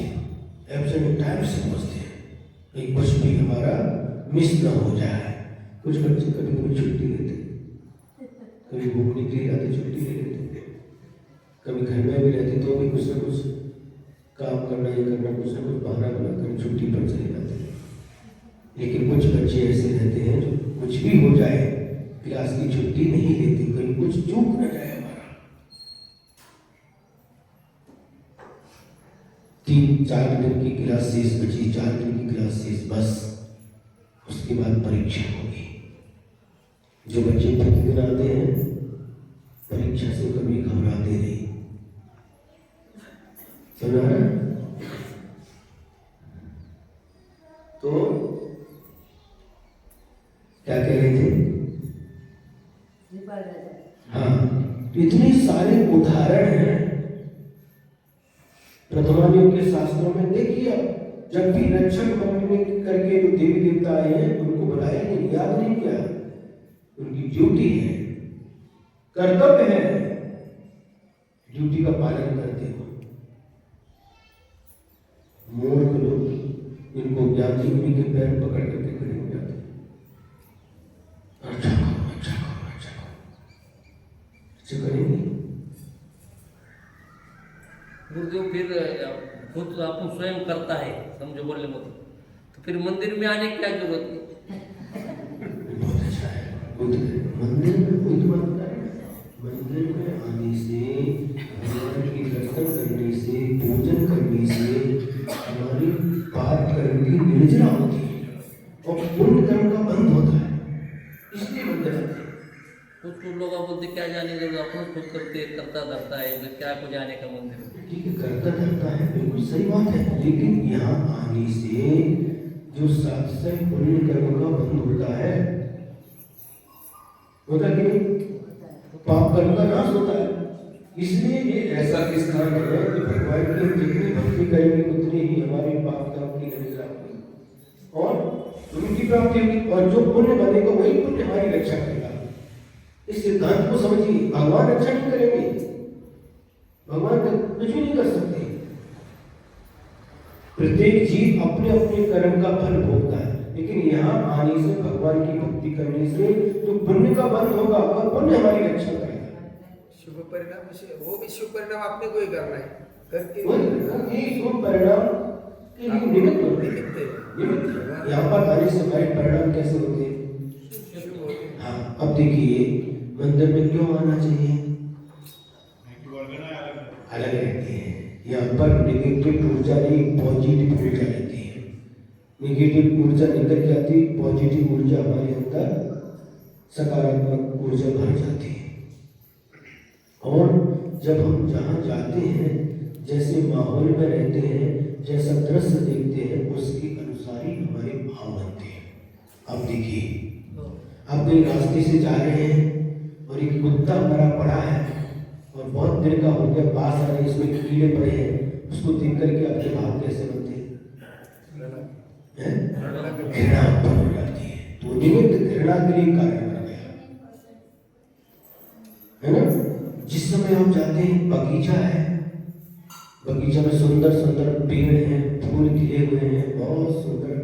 एब्सेंट टाइम से पहुंचते हैं, कुछ भी हमारा मिस ना हो जाए। कुछ बच्चे कभी कभी छुट्टी लेते, कभी घूमने के लिए आते, छुट्टी ले लेते, कभी घर में भी रहते तो भी कुछ ना कुछ काम करना, ये करना, कुछ ना कुछ बहाना बनाकर छुट्टी पर चले जाते हैं। लेकिन कुछ बच्चे ऐसे रहते हैं जो कुछ भी हो जाए क्लास की छुट्टी नहीं लेते, कहीं कुछ चूक न जाए हमारा। 3-4 दिन की क्लास शेष बची, 4 दिन की क्लास शेष, बस उसके बाद परीक्षा होगी। जो बच्चे प्रतिदिन आते हैं परीक्षा से कभी घबराते नहीं। सुना है? क्या कह रहे थे? हाँ, इतने सारे उदाहरण हैं प्रथमानियों के शास्त्रों में। देखिए, जब भी रक्षक बनने करके जो देवी देवता आए हैं उनको बुलाया नहीं, याद नहीं किया। उनकी ड्यूटी है, कर्तव्य है, ड्यूटी का पालन करते हो। मूर्ख लोग इनको ज्ञानी मुनि के पैर पकड़ करके खड़े हो जाते हैं। अच्छा करो, अच्छा करो, अच्छा करो, अच्छा करेंगे। गुरुदेव फिर खुद अपन स्वयं करता है, समझो बोलने में, तो फिर मंदिर में आने की क्या जरूरत है? बहुत अच्छा है। मंदिर में कोई बात नहीं। मंदिर में आने से, भगवान की दर्शन करने से, पूजन करने से हमारी पाप कर्म की निर्जरा होती है और पुण्य कर्म का बंद होता है, इसलिए मंदिर आते हैं। कुछ लोग बोलते क्या जाने जब अपन खुद करते करता धरता है, क्या को जाने का मंदिर। ठीक है, करता धरता है, बिल्कुल सही बात है, लेकिन यहाँ आने से जो सात्सय पुण्य कर्म का बंद होता है, होता कि नहीं? पाप कर्म का नाश होता है। इसलिए ये ऐसा स्थान है कि भगवान की हम जितनी भक्ति करेंगे उतनी ही हमारे पाप कर्म की निर्जरा होगी और उनकी प्राप्ति होगी, और जो पुण्य बनेगा वही पुण्य हमारी रक्षा करेगा। इस सिद्धांत को समझिए। भगवान रक्षा नहीं करेंगे, भगवान कुछ भी नहीं कर सकते। प्रत्येक जीव अपने अपने कर्म का फल भोगता है, लेकिन यहाँ आने से, भगवान की भक्ति करने से जो पुण्य का बंध होगा वह पुण्य हमारी रक्षा करेगा। शुभ परिणाम से, वो भी शुभ परिणाम आपने को ही करना है, करके ये शुभ परिणाम के लिए निमित्त होते हैं। यहाँ पर आने से हमारे परिणाम कैसे होते हैं? हाँ, अब देखिए, मंदिर में क्यों आना चाहिए? अलग रहती है। यहाँ पर नेगेटिव ऊर्जा नहीं, पॉजिटिव ऊर्जा रहती है। नेगेटिव ऊर्जा निकल जाती, पॉजिटिव ऊर्जा हमारे अंदर सकारात्मक ऊर्जा भर जाती है। और जब हम जहाँ जाते हैं, जैसे माहौल में रहते हैं, जैसा दृश्य देखते हैं, उसके अनुसार ही हमारे भाव बनते हैं। अब देखिए, आप कहीं रास्ते से जा रहे हैं और एक कुत्ता मरा पड़ा है और बहुत देर का हो गया, पास आ रहे, इसमें कीड़े पड़े हैं, उसको देख करके आपके भाव कैसे बनते हैं? घृणा उत्पन्न हो जाती है। तो निमित्त घृणा के लिए कारण बन गया है ना। जिस समय आप जाते हैं, बगीचा है, बगीचा में सुंदर सुंदर पेड़ हैं, फूल खिले हुए हैं, बहुत सुंदर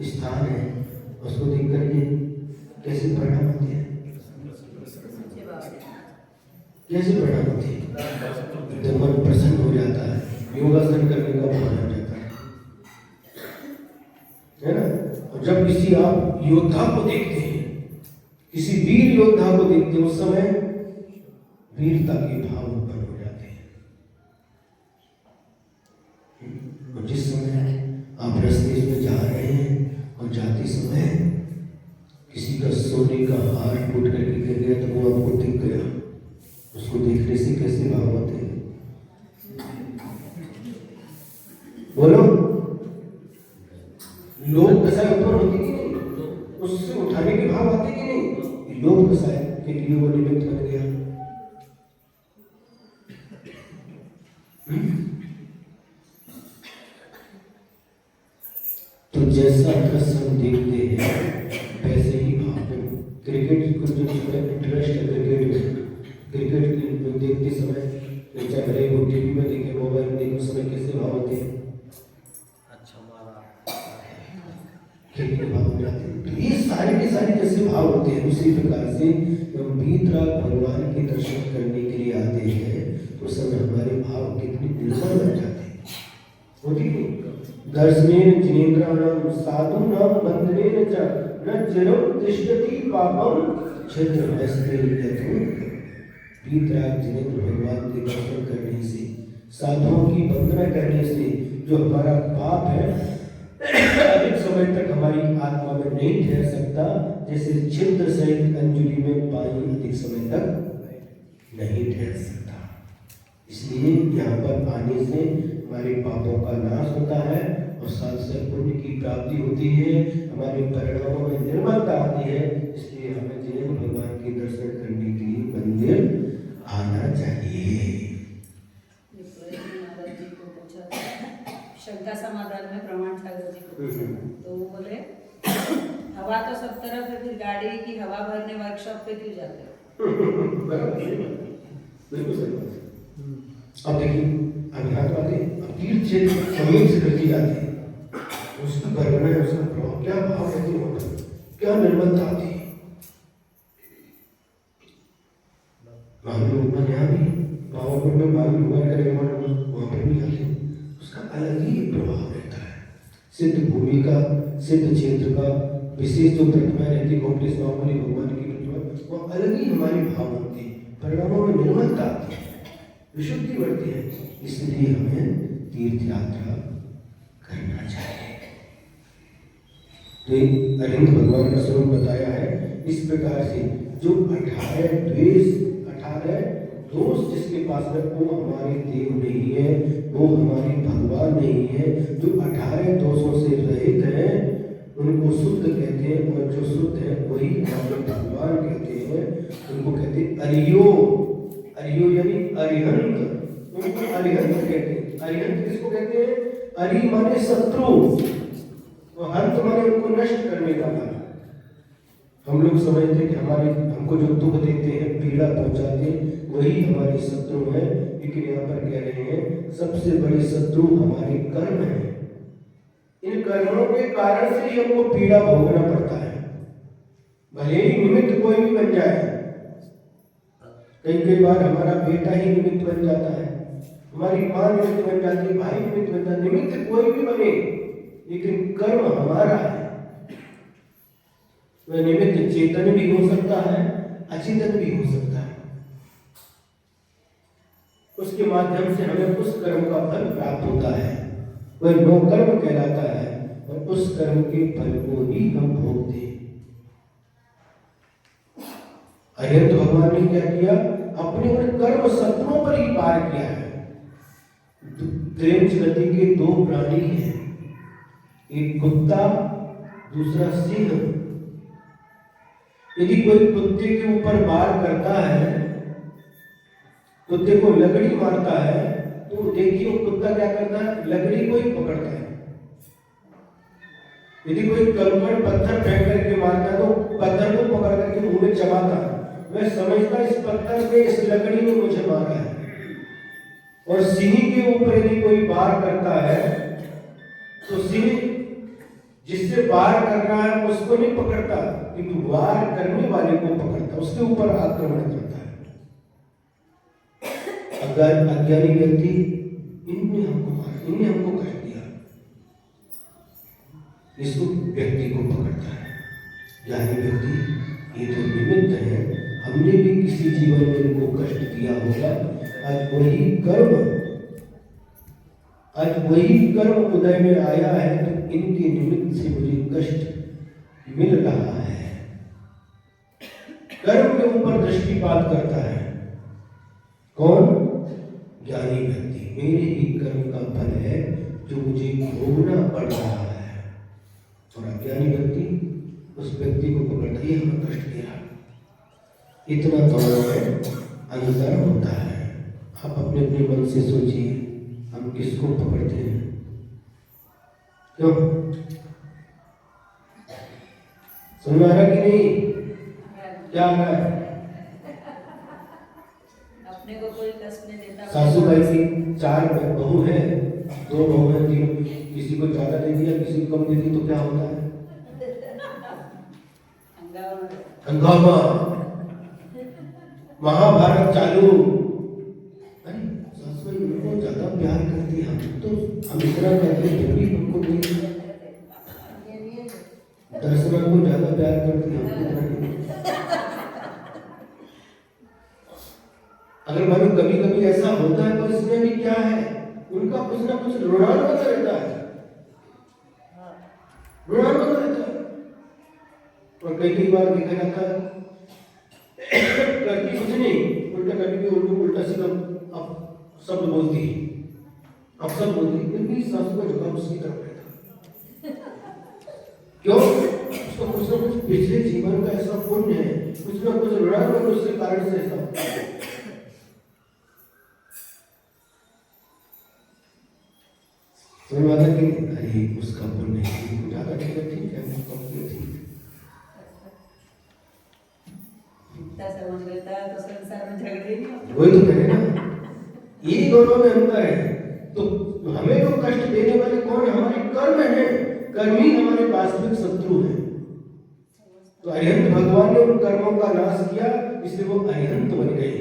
स्थान है, उसको देख करके कैसे परिणाम होते हैं? कैसे परिणाम होते हैं? एकदम मन प्रसन्न हो जाता है, योगासन करने का भाव हो जाता है ना। और जब किसी आप योद्धा को देखते हैं, किसी वीर योद्धा को देखते हैं, उस समय वीरता के भाव उत्पन्न हो जाते हैं। और जिस समय आप रास्ते में जा रहे हैं और जाते समय किसी का सोने का हार टूट करके गिर गया तो वो आपको दिख गया, उसको देखने से कैसे भाव होते हैं? बोलो, लोग कसाय उत्पन्न होती कि नहीं? उससे उठाने के भाव आते कि नहीं? लोग कसाय के लिए वो निमित्त बन गया। तो जैसा दृश्य हम देखते हैं वैसे ही भाव। क्रिकेट को जो इंटरेस्ट है क्रिकेट देखते समय, चाहे भले वो टीवी में देखे, मोबाइल में देखे, उस समय कैसे भाव होते हैं? अच्छा मारा, खेलने के भाव हो जाते हैं। तो ये सारे के सारे जैसे भाव होते हैं, उसी प्रकार से हम वीतराग भगवान के दर्शन करने के लिए आते हैं तो समय हमारे भाव कितने निर्मल बन जाते हैं। होती नहीं? दर्शनेन जिनेन्द्राणाम साधूनाम बंधनेन च न चिरं तिष्ठति पापम क्षेत्रमस्ते यतु। वीतराग जिनेन्द्र भगवान के दर्शन करने से, साधुओं की वंदना करने से जो हमारा पाप है अधिक समय तक हमारी आत्मा में नहीं ठहर सकता, जैसे छिद्र सहित अंजुलि में पानी अधिक समय तक नहीं ठहर सकता। इसलिए यहाँ पर आने से हमारे पापों का नाश होता है और साथ साथ पुण्य की प्राप्ति होती है, हमारे परिणामों में निर्मलता आती है। हवा तो सब तरफ है, फिर गाड़ी की हवा भरने वर्कशॉप पे क्यों जाते हो? बराबर, सही बात है। बिल्कुल सही बात है। अब देखिए, अब यहाँ तो आते हैं, अब तीर्थ क्षेत्र जमीन से करती जाती है, उसका परिणाम है, उसका प्रभाव क्या भाव रहती है वहाँ पर, क्या निर्मलता आती है। महावीर यहाँ भी पावापुर में महावीर भगवान का निर्माण हुआ, वहाँ पर भी जाते हैं, उसका अलग ही प्रभाव रहता है। सिद्ध भूमि का, सिद्ध क्षेत्र का विशेष जो प्रतिमा रहती है, कॉम्प्लेक्स महाबली भगवान की प्रतिमा, वो अलग ही हमारी भाव होती है, परिणामों में निर्मलता आती है, विशुद्धि बढ़ती है। इसलिए हमें तीर्थ यात्रा करना चाहिए। तो अरविंद भगवान का स्वरूप बताया है इस प्रकार से, जो 18 दोष जिसके पास है वो हमारे देव नहीं है, वो हमारे भगवान नहीं है। जो 18 दोषों से रहित है उनको शुद्ध कहते हैं, और जो शुद्ध है वही हमारे भगवान कहते हैं। उनको कहते हैं अरियो, अरियो यानी अरिहंत, उनको अरिहंत कहते हैं। अरिहंत किसको कहते हैं? अरि माने शत्रु, और हंत माने उनको नष्ट करने वाला। हम लोग समझते हैं कि हमको जो दुख देते हैं, पीड़ा पहुंचाते हैं, वही हमारे शत्रु हैं, लेकिन यहाँ पर कह रहे हैं सबसे बड़े शत्रु हमारे कर्म हैं। इन कर्मों के कारण से ही हमको पीड़ा भोगना पड़ता है, भले ही निमित्त कोई भी बन जाए। कई बार हमारा बेटा ही निमित्त बन जाता है, हमारी मां निमित्त बन जाती है, भाई निमित्त बन जाता है, निमित्त कोई भी बने, लेकिन कर्म हमारा है। वह निमित्त चेतन भी हो सकता है, अचेतन भी हो सकता है। उसके माध्यम से हमें उस कर्म का फल प्राप्त होता है, वह नो कर्म कहलाता है, और उस कर्म के फल को ही हम भोगते हैं। अरिहंत भगवान ने क्या किया? अपने उन कर्म शत्रुओं पर ही पार किया है। त्रिंच नदी के 2 प्राणी हैं, एक कुत्ता, दूसरा सिंह। यदि कोई कुत्ते के ऊपर वार करता है, कुत्ते को लकड़ी मारता है, तो देखिए वो कुत्ता क्या करता है? लकड़ी को ही पकड़ता है। यदि कोई कंकड़ पत्थर फेंक करके मारता है, तो पत्थर को पकड़ करके मुंह में चबाता है। मैं समझता इस पत्थर ने, इस लकड़ी ने मुझे मारा है। और सिंह के ऊपर यदि कोई वार करता है, तो सिंह जिससे वार कर रहा है उसको नहीं पकड़ता, किंतु वार करने वाले को पकड़ता, उसके ऊपर आक्रमण करता है। अज्ञानी व्यक्ति इनने हमको मारा, इनने हमको कष्ट दिया, इसको व्यक्ति को पकड़ता है। ज्ञानी व्यक्ति ये तो निमित्त है, हमने भी किसी जीवन में इनको कष्ट दिया होगा, आज वही कर्म उदय में आया है, तो इनके निमित्त से मुझे कष्ट मिल रहा है। कर्म के ऊपर दृष्टिपात करता है कौन? ज्ञानी व्यक्ति। मेरे ही कर्म का फल है जो मुझे भोगना पड़ रहा है। और अज्ञानी व्यक्ति उस व्यक्ति को पकड़ता है, हमें कष्ट दिया। इतना दोनों में अंतर होता है। आप अपने अपने मन से सोचिए, हम किसको पकड़ते हैं? क्यों? समझ आ रहा कि नहीं? क्या आ रहा है? अपने को कोई कष्ट नहीं देता। सासू भाई की 4 बहू है, 2 बहू है, 3, किसी को ज्यादा दे दिया, किसी को कम दे दिया, तो क्या होता है? हंगामा, महाभारत चालू। अरे सासू भाई उनको ज्यादा प्यार करती है, हम इतना करते हैं, भी हमको नहीं। दर्शना को ज्यादा प्यार करती है, हमको इतना नहीं। अगर मानो कभी कभी ऐसा होता है, तो इसमें भी क्या है? उनका कुछ ना कुछ ऋणानुबंध रहता है, ऋणानुबंध रहता है। और कई बार देखा जाता है करती कुछ नहीं, उल्टा कभी उनको उल्टा सीधा अब शब्द बोलती है, अब सब बोलती है, क्योंकि सासू का झुकाव उसकी तरफ रहता। क्यों? उसको कुछ ना कुछ पिछले जीवन का ऐसा पुण्य है, कुछ ना कुछ ऋणानुबंध उसके कारण से ऐसा होता है। कि अरे उसका पुण्य है, ज्यादा ठीक है, ठीक है, कम ठीक है। तैसा बन लेता तो संसार में झगड़े नहीं होते। वही तो कह रहे ना, ये दोनों में अंतर है। तो हमें तो कष्ट देने वाले कौन? हमारे कर्म है। कर्म ही हमारे वास्तविक शत्रु है। तो अरिहंत भगवान ने उन कर्मों का नाश किया, इसलिए वो अरिहंत बन गए।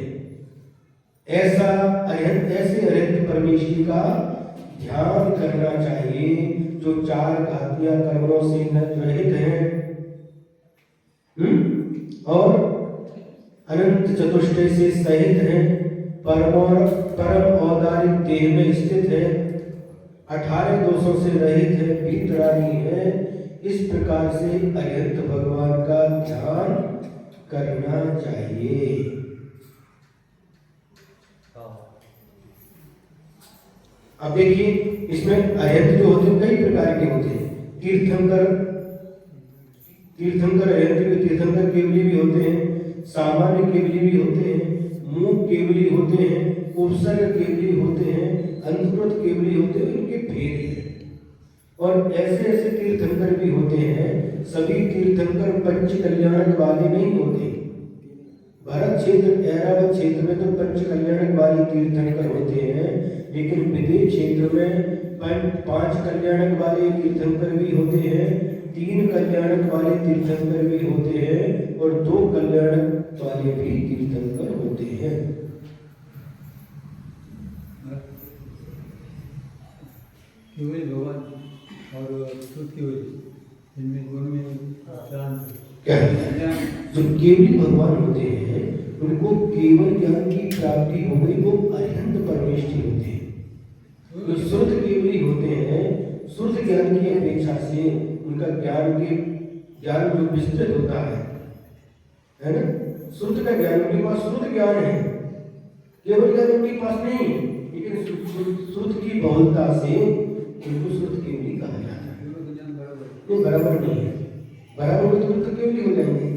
ऐसे अरिहंत परमेश्वरी का ध्यान करना चाहिए, जो चार घातिया कर्मों से रहित हैं और अनंत चतुष्टय से सहित हैं, परम औदारिक देह में स्थित है, 18 दोषों से रहित है, वीतरागी है। इस प्रकार से अरिहंत भगवान का ध्यान करना चाहिए। अब देखिए, इसमें अरिहंत जो होते हैं कई प्रकार के होते हैं। तीर्थंकर अरिहंत, तीर्थंकर केवली भी होते हैं, सामान्य केवली भी होते हैं, मूक केवली होते हैं, उपसर्ग केवली होते हैं, अंतकृत केवली होते हैं। इनके भेद हैं और ऐसे तीर्थंकर भी होते हैं। सभी तीर्थंकर पंच कल्याणक वाले नहीं होते। भरत क्षेत्र, ऐरावत क्षेत्र में तो पंच कल्याणक वाले तीर्थंकर होते हैं, लेकिन विदेश क्षेत्र में 5 कल्याणक वाले तीर्थंकर भी होते हैं, 3 कल्याणक वाले तीर्थंकर भी होते हैं और 2 कल्याणक वाले भी तीर्थंकर होते हैं। केवल भगवान और शुद्ध केवल, इनमें दोनों में क्या है? जो केवली भगवान होते हैं उनको केवल ज्ञान की प्राप्ति हो गई, वो अरिहंत परमेष्ठी होते हैं। जो शुद्ध केवली होते हैं, शुद्ध ज्ञान की अपेक्षा से उनका ज्ञान जो विस्तृत होता है ना? शुद्ध का ज्ञान उनके पास शुद्ध ज्ञान है, केवल ज्ञान उनके पास नहीं, लेकिन शुद्ध की बहुलता से उनको शुद्ध केवली कहा जाता है। वो बराबर नहीं है, बराबर में तो उनका केवली हो जाएंगे।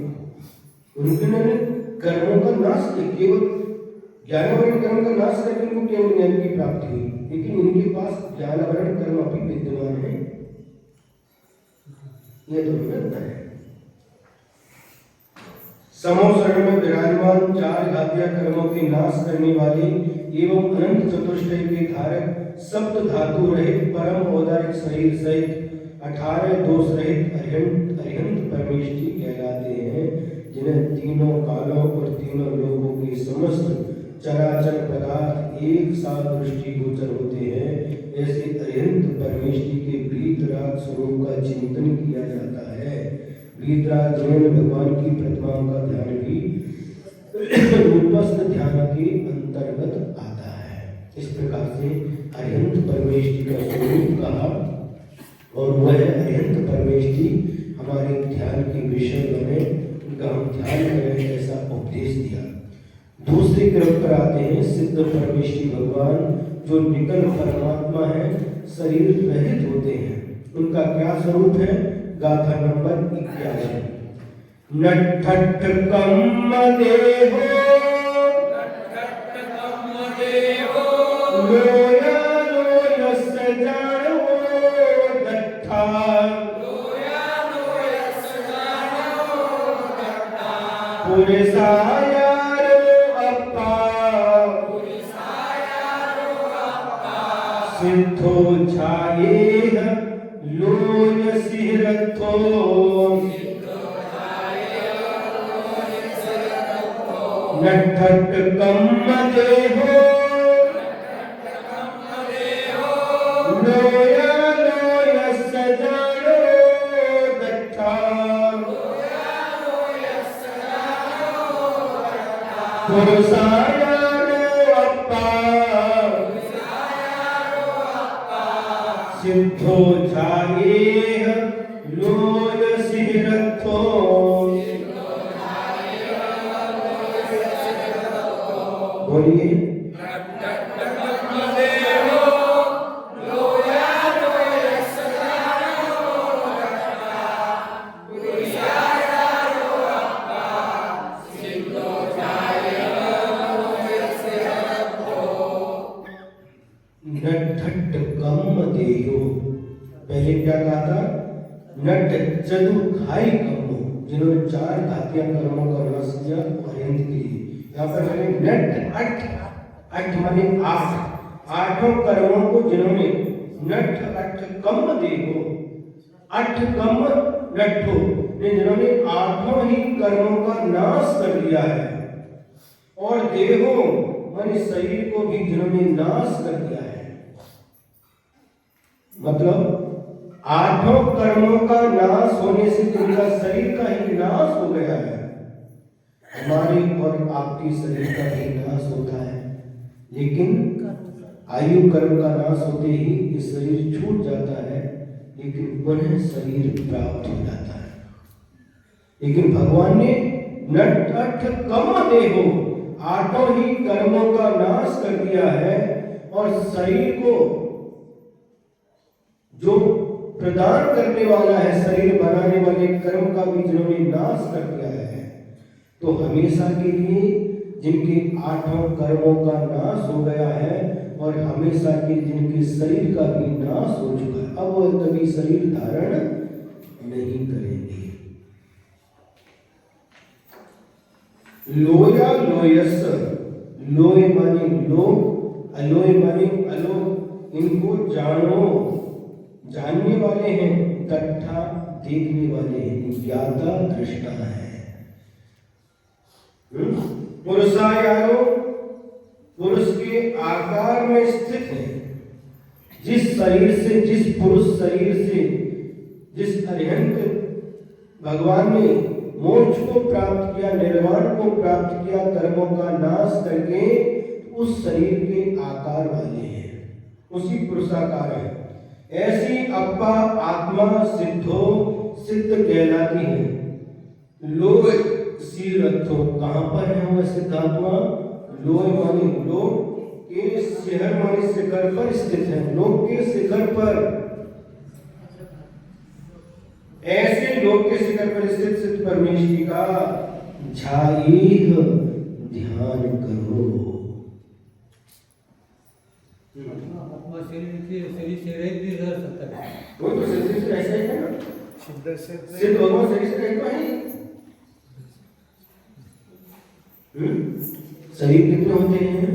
उन्होंने कर्मों का नाश किया, केवल ज्ञानावरण कर्म का नाश करके उनको केवल ज्ञान की प्राप्ति हुई, लेकिन उनके पास ज्ञानावरण कर्म अभी विद्यमान है। यह तो अंतर है। समोसरण में विराजमान 4 घातिया कर्मों के नाश करने वाले एवं अनंत चतुष्टय के धारक, सप्त धातु रहित, परम औदारिक शरीर सहित 18 दोष रहित अरिहंत परमेष्ठी कहलाते हैं, जिन्हें तीनों कालों और तीनों लोगों के समस्त चराचर पदार्थ एक साथ दृष्टिगोचर होते हैं। ऐसे अरिहंत परमेष्ठी के वीतराग स्वरूप का चिंतन किया जाता है। वीतराग भगवान की प्रतिमाओं का ध्यान भी रूपस्थ ध्यान के अंतर्गत आता है। इस प्रकार से अरिहंत परमेष्ठी का स्वरूप कहा और वह अरिहंत परमेष्ठी हमारे ध्यान के विषय बने, उनका हम ध्यान करें ऐसा उपदेश दिया। दूसरे क्रम पर आते हैं सिद्ध परमेष्ठी भगवान, जो निकल परमात्मा है, शरीर रहित होते हैं। उनका क्या स्वरूप है? गाथा नंबर 51। नट्ठट्ट कम्म देहो लोया लोयस जानो दट्ठा पुरसायारो अप्पा सिद्धो छाये लोय सिरथो नट्ठट्ट कम्म देहो लोया लोयस जानो दट्ठा पुरसायारो अप्पा सिद्धो छाये लोय सिरथो। बोलिए। नट्ठट्ट कम्म देयो, पहले क्या कहा था? नट जदु खाई कम्मो, जिन्होंने 4 घातिया कर्मों का नाश किया अरिहंत के लिए। यहाँ पर मैंने नट अठ माने 8 कर्मों को जिन्होंने नट अठ कम देहो 8 कम नट्ठो ने जिन्होंने 8 ही कर्मों का नाश कर दिया है, और देहो माने शरीर को भी जिन्होंने नाश कर दिया है। मतलब 8 कर्मों का नाश होने से जिनका शरीर का ही नाश हो गया है, हमारे और आपके शरीर का भी नाश होता है। लेकिन आयु कर्म का नाश होते ही ये शरीर छूट जाता है, लेकिन पुनः शरीर प्राप्त हो जाता है। लेकिन भगवान ने नट अठ कम देहो 8 ही कर्मों का नाश कर दिया है, और शरीर को जो प्रदान करने वाला है, शरीर बनाने वाले कर्म का भी जिन्होंने नाश कर दिया है, तो हमेशा के लिए जिनके 8 कर्मों का नाश हो गया है और हमेशा के जिनके शरीर का भी नाश हो चुका है, अब वो कभी शरीर धारण नहीं करेंगे। लोया लोयस, लोय माने लो, अलोय माने अलो, इनको जानो, जानने वाले हैं, तथा देखने वाले हैं, ज्ञाता दृष्टा है। पुरुषायारो पुरुष के आकार में स्थित है। जिस शरीर से, जिस पुरुष शरीर से, जिस अरिहंत भगवान ने मोक्ष को प्राप्त किया, निर्वाण को प्राप्त किया, कर्मों का नाश करके, उस शरीर के आकार वाले हैं, उसी पुरुषाकार है। ऐसी अप्पा आत्मा सिद्धो सिद्ध कहलाती है। लोय सिरथो, कहाँ पर है वह सिद्धात्मा? लोय माने लोक के शिखर माने शिखर पर स्थित है, लोक के शिखर पर। ऐसे लोक के शिखर पर स्थित सिद्ध परमेश्वरी का झाईह ध्यान करो। आत्मा शरीर से रहित भी रह सकता है। वो तो शरीर से ऐसा ही है ना, सिद्ध सिद्ध भगवान शरीर से रहित तो है। शरीर कितने होते हैं?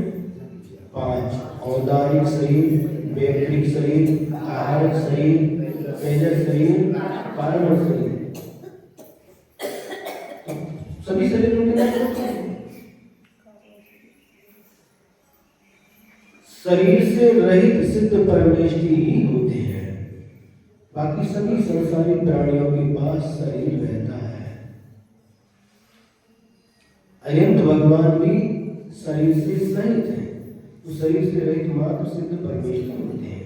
5। औदारिक शरीर, वैक्रिक शरीर, आहारक शरीर, तेजस शरीर, कारण शरीर। सभी शरीर होते हैं। शरीर से रहित सिद्ध परमेष्टि ही होते हैं। बाकी सभी संसारिक प्राणियों के पास शरीर रहता है। अरिहंत भगवान भी शरीर से रहित है, तो शरीर से रहित मात्र सिद्ध परमेष्टि होते हैं।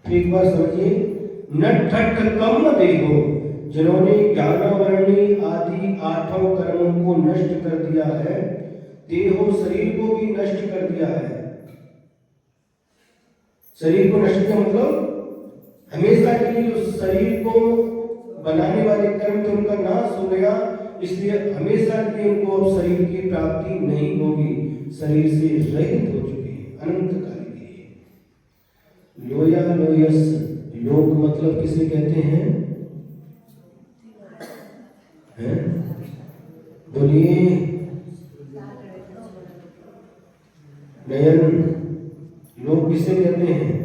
फिर एक बार समझिए, नट्ठट कम देहो, जिन्होंने ज्ञानावरणी आदि 8 कर्मों को नष्ट कर दिया है, देहो शरीर को भी नष्ट कर दिया है। शरीर को नष्ट किया मतलब हमेशा के लिए उस शरीर को बनाने वाले कर्म तो उनका नाश हो गया, इसलिए हमेशा के लिए उनको अब शरीर की प्राप्ति नहीं होगी, शरीर से रहित हो चुके हैं अनंत काल के लिए। लोया लोयस, लोक मतलब किसे कहते हैं? बोलिए नयन, लोग किसे कहते हैं?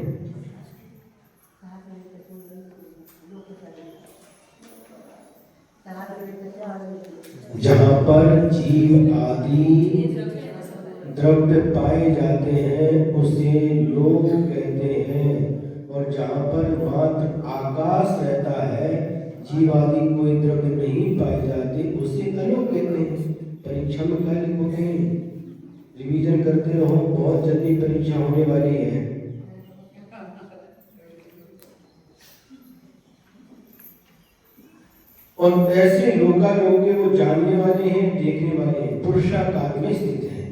जहाँ पर जीव आदि द्रव्य पाए जाते हैं उसे लोक कहते हैं, और जहाँ पर मात्र आकाश रहता है, जीव आदि कोई द्रव्य नहीं पाए जाते, उसे अलोक कहते हैं। परीक्षा में क्या लिखोगे? रिवीजन करते रहो, बहुत जल्दी परीक्षा होने वाली है। और ऐसे लोकालोके वो जानने वाले हैं, देखने वाले हैं, पुरुषाकार में स्थित है,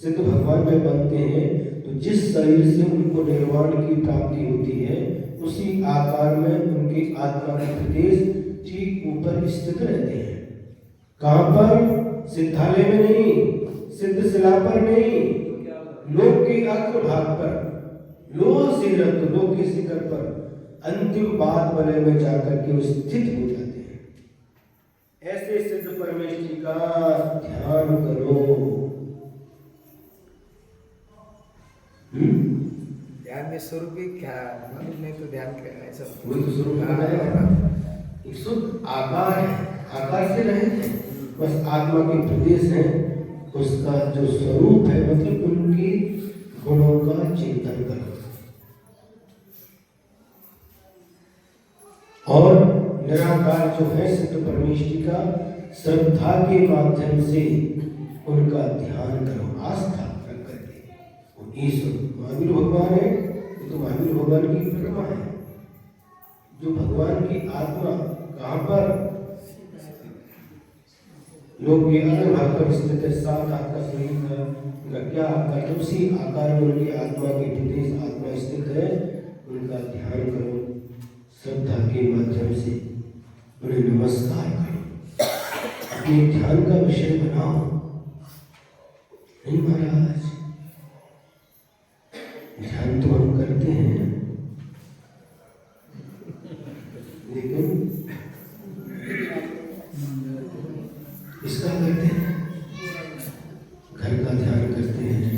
सिद्ध भगवान में बनते हैं। तो जिस शरीर से उनको निर्वाण की प्राप्ति होती है, उसी आकार में उनके आत्मा के प्रदेश ठीक ऊपर स्थित रहते हैं। कहाँ पर? सिद्धालय में नहीं, सिद्ध शिला पर नहीं, लोक के अग्र भाग पर, लोह शिखर, लोक के शिखर पर अंतिम बात वलय में जाकर के वो स्थित हो जाते हैं। ऐसे सिद्ध परमेष्टि का ध्यान करो। ध्यान में स्वरूप ही क्या मालूम नहीं तो ध्यान क्या है ऐसा। वही तो स्वरूप बताया, एक शुद्ध आकार है, आकार से रहित है, बस आत्मा के प्रदेश है, उसका जो स्वरूप है मतलब उनके गुणों का चिंतन करो। और निराकार जो है सिद्ध परमेष्टि का श्रद्धा के माध्यम से उनका ध्यान करो, आस्था रख करके। वो ईश्वर महावीर भगवान है, वो तो महावीर भगवान की प्रतिमा है। जो भगवान की आत्मा कहाँ पर, लोग ये अगर भाग पर स्थित है, सात हाथ का शरीर का क्या आकार, तो उसी आकार में उनकी आत्मा के प्रदेश आत्मा स्थित है, उनका ध्यान करो श्रद्धा के माध्यम से, उन्हें नमस्कार करो, अपने ध्यान का विषय बनाओ। नहीं महाराज, ध्यान तो हम करते हैं, लेकिन इसका करते हैं, घर का ध्यान करते हैं,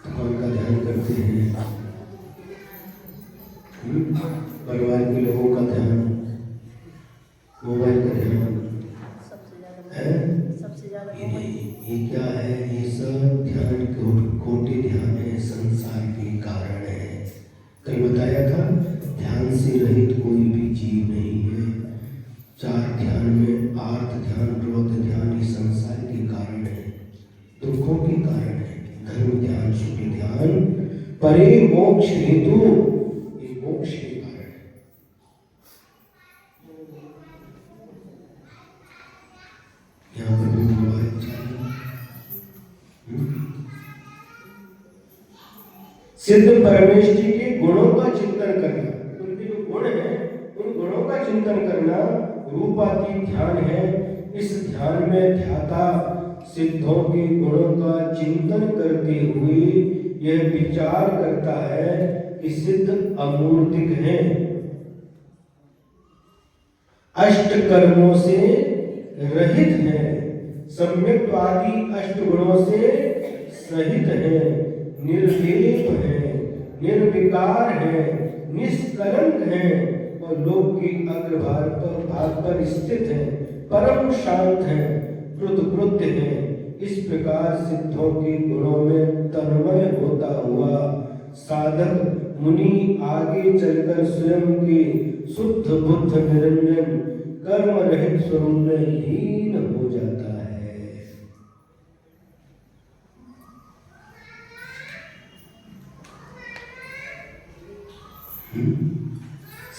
दुकान का ध्यान करते हैं, परिवार के लोगों का ध्यान, मोबाइल का ध्यान है, ये क्या है? ये सब ध्यान खोटे ध्यान है, संसार के कारण है। कल बताया था, ध्यान से रहित कोई भी जीव नहीं है। चार ध्यान में आर्थ ध्यान, क्रोध ध्यान, ये संसार के कारण है, दुखों के कारण है। धर्म ध्यान, सुख ध्यान, परे मोक्ष हेतु, ये मोक्ष के कारण है। यहाँ पर भी मोबाइल चालू। सिद्ध परमेष्टि के गुणों का चिंतन करना, उनके जो गुण है उन गुणों का चिंतन करना रूपातीत ध्यान है। इस ध्यान में ध्याता सिद्धों के गुणों का चिंतन करते हुए यह विचार करता है कि सिद्ध अमूर्तिक हैं, अष्ट कर्मों से रहित हैं, सम्यक्त्वादि अष्ट गुणों से सहित हैं, निर्लेप हैं, निर्विकार हैं, निष्कलंक हैं और लोक की अग्रभाग पर स्थित हैं, परम शांत हैं, कृतकृत्य हैं। इस प्रकार सिद्धों के गुणों में तन्मय होता हुआ साधक मुनि आगे चलकर स्वयं के शुद्ध बुद्ध निरंजन कर्म रहित स्वरूप में लीन हो जाता है।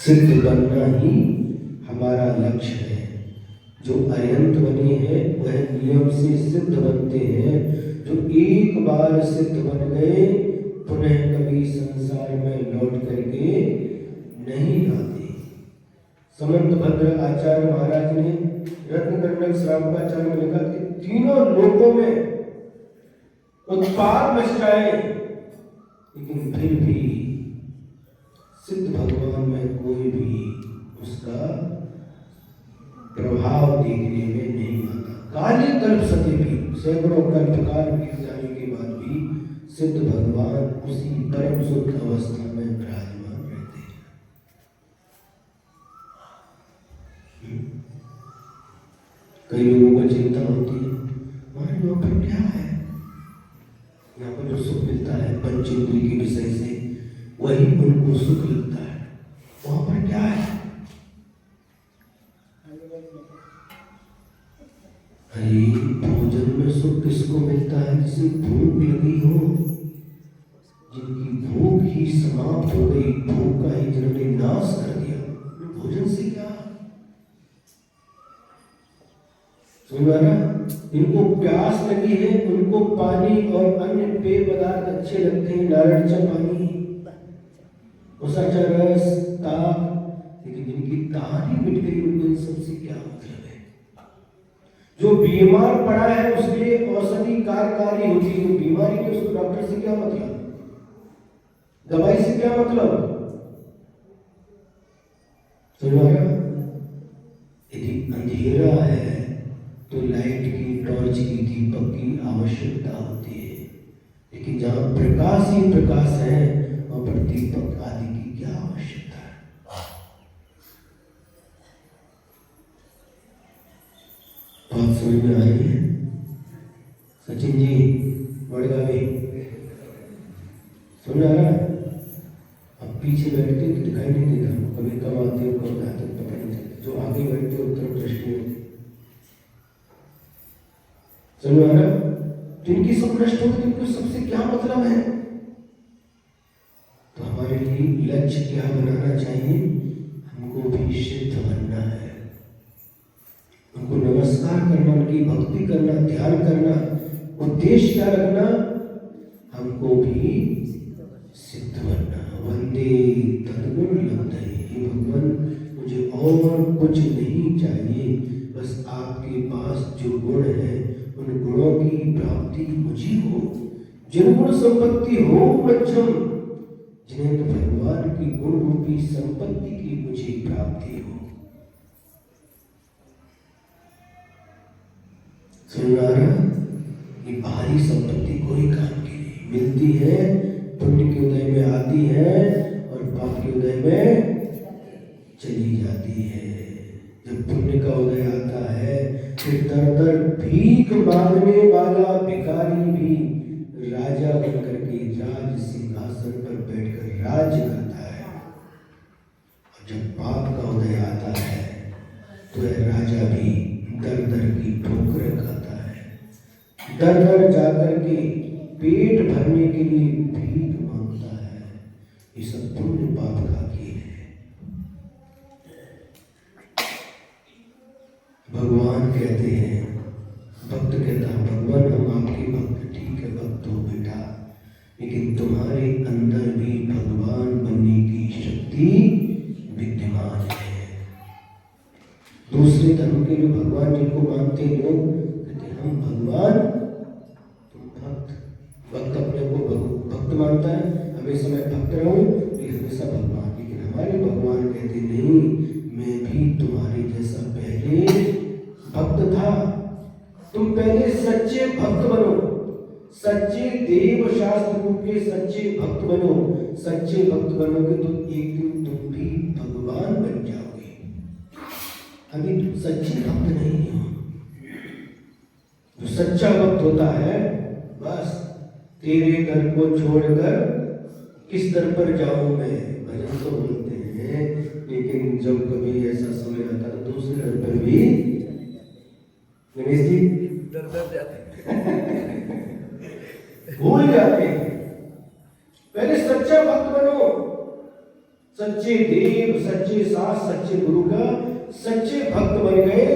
सिद्ध बनना ही हमारा लक्ष्य है। जो अयंत बने हैं वह नियम से सिद्ध बनते हैं। जो एक बार सिद्ध बन गए पुनः कभी संसार में लौट करके नहीं आते। समंत भद्र आचार्य महाराज ने रत्नकर्णक श्रावकाचार्य में लिखा कि तीनों लोकों में उत्पाद मच जाए लेकिन फिर भी सिद्ध भगवान में कोई भी उसका प्रभाव देखने में नहीं आता। काली कल्प सती भी सैकड़ों कल्पकाल बीत जाने के बाद भी सिद्ध भगवान उसी परम शुद्ध अवस्था में विराजमान रहते हैं। कई लोगों को चिंता होती है हमारे लोग पर क्या है, यहाँ पर जो सुख मिलता है पंचेंद्रिय के विषय से वही उनको सुख लगता है, वहां पर क्या है? अरे भोजन में सुख किसको मिलता है? जिसे भूख लगी हो, जिनकी भूख ही समाप्त हो गई, भूख का ही जिन्होंने नाश कर दिया, भोजन से क्या? सुना? इनको प्यास लगी है, उनको पानी और अन्य पेय पदार्थ अच्छे लगते हैं, नारळ चा पाणी, उसाचा रस, ताप, लेकिन जिनकी तारी मिट गई उनको इन सबसे क्या मतलब है? जो बीमार पड़ा है उसके लिए औषधि कार्यकारी होती है, बीमारी की उसको डॉक्टर से क्या मतलब, दवाई से क्या मतलब? सुना? यदि अंधेरा है तो लाइट की, टॉर्च की, दीपक की आवश्यकता होती है। लेकिन जहाँ प्रकाश ही प्रकाश है वहाँ पर दीपक आदि की क्या आवश्यकता है। बात समझ में आ रही है? सचिन जी वड़गावी समझ आ रहा है? अब पीछे बैठते तो दिखाई नहीं देता, कभी कम आते हो कम आते हो पता नहीं चलता, जो आगे बैठते हो उत्तर दृष्टि होती। समझ आ रहा? जिनकी सब नष्ट होगी उनको सबसे क्या मतलब है? तो हमारे लिए लक्ष्य क्या बनाना चाहिए? हमको भी सिद्ध बनना है, उनको नमस्कार करना, उनकी भक्ति करना, ध्यान करना, उद्देश्य क्या रखना? हमको भी सिद्ध बनना। वंदे तद्गुण लब्धये, हे भगवान मुझे और कुछ नहीं चाहिए, बस आपके पास जो गुण है उन गुणों की प्राप्ति मुझे हो। जिन गुण संपत्ति हो मध्यम, जिन्हें तो भगवान की गुण रूपी संपत्ति की मुझे प्राप्ति हो। सुन रहा? ये बाहरी संपत्ति कोई काम की नहीं, मिलती है पुण्य के उदय में आती है और पाप के उदय में चली जाती है। जब पुण्य का उदय आता है फिर दर दर भीख मांगने वाला भिखारी भी राजा बनकर के राज सिंहासन पर बैठकर राज करता है। और जब पाप का उदय आता है तो राजा भी दर दर की ठोकरें खाता है, दर दर जाकर के पेट भरने के लिए भीख मांगता है। ये सब पुण्य पाप का खेल है। भगवान कहते हैं, भक्त कहता है, भगवान हम आपके भक्त, ठीक है भक्त हो बेटा, लेकिन तुम्हारे अंदर भी भगवान बनने की शक्ति विद्यमान है। दूसरे धर्म के जो भगवान जिनको मानते हैं लोग कहते हैं हम भगवान तुम भक्त। भक्त अपने को भक्त मानता है, हमेशा मैं भक्त रहूं, ये हमेशा भगवान। लेकिन हमारे भगवान कहते नहीं, मैं भी तुम्हारे जैसा पहले भक्त था। तुम पहले सच्चे भक्त बनो, सच्चे देव शास्त्र रूप के सच्चे भक्त बनो। सच्चे भक्त बनोगे तो एक दिन तुम भी भगवान बन जाओगे। अभी तुम सच्चे भक्त नहीं हो। जो सच्चा भक्त होता है बस तेरे दर को छोड़कर किस दर पर जाऊं मैं, भजन तो बोलते हैं, लेकिन जब कभी ऐसा समय आता है तो दूसरे दर पर भी गणेश जी दर दर जाते हैं भूल जाते हैं। पहले सच्चा भक्त बनो, सच्चे देव, सच्चे सास, सच्चे गुरु का सच्चे भक्त बन गए।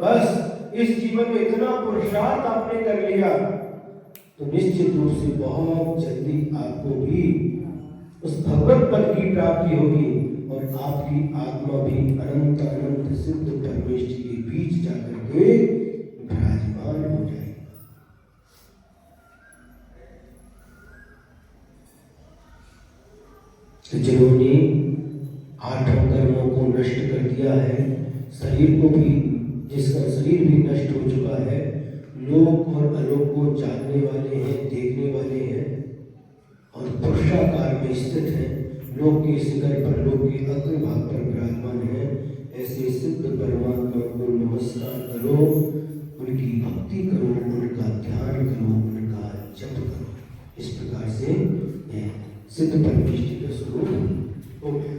बस इस जीवन में इतना पुरुषार्थ आपने कर लिया तो निश्चित रूप से बहुत जल्दी आपको भी उस भगवत पद की प्राप्ति होगी और आपकी आत्मा भी अनंत अनंत सिद्ध परमेश्वर के बीच जाकर के विराजमान हो जाएगी। जिन्होंने आठों कर्मों को नष्ट कर दिया है, शरीर को भी, जिसका शरीर भी नष्ट हो चुका है, लोक और अलोक को जानने वाले हैं, देखने वाले हैं और पुरुषाकार में स्थित है, लोक के शिखर पर, लोक के अग्रभाग पर विराजमान है, ऐसे सिद्ध परमात्मा को नमस्कार करो, उनकी भक्ति करो, उनका ध्यान करो, उनका जप करो। इस प्रकार से सिद्ध परमेश्वर का स्वरूप हो गया।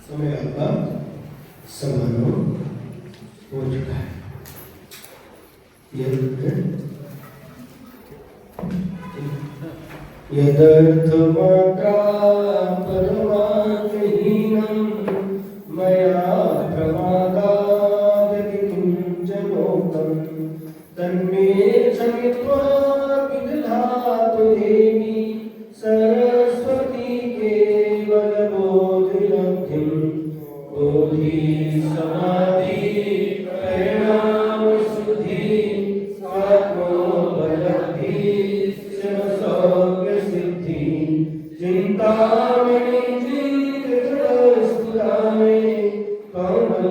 समय आपका समानो हो चुका है। यदर्थमात्रा परमार्थहीनं मया प्रमादाद् किंचनोक्तं तन्मे क्षमित्वा विदधातु देवी सरस्वती केवलबोधिलब्धिं बोधि समाधि परिणाम शुद्धि आत्मोपलब्धि सौख्य सिद्धि चिंतामणि चिंतितस्तुतामि कौमं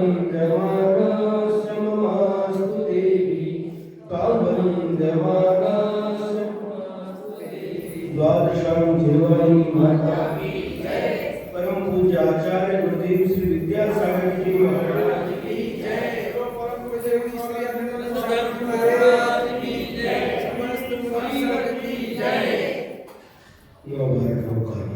नौ बार नौकार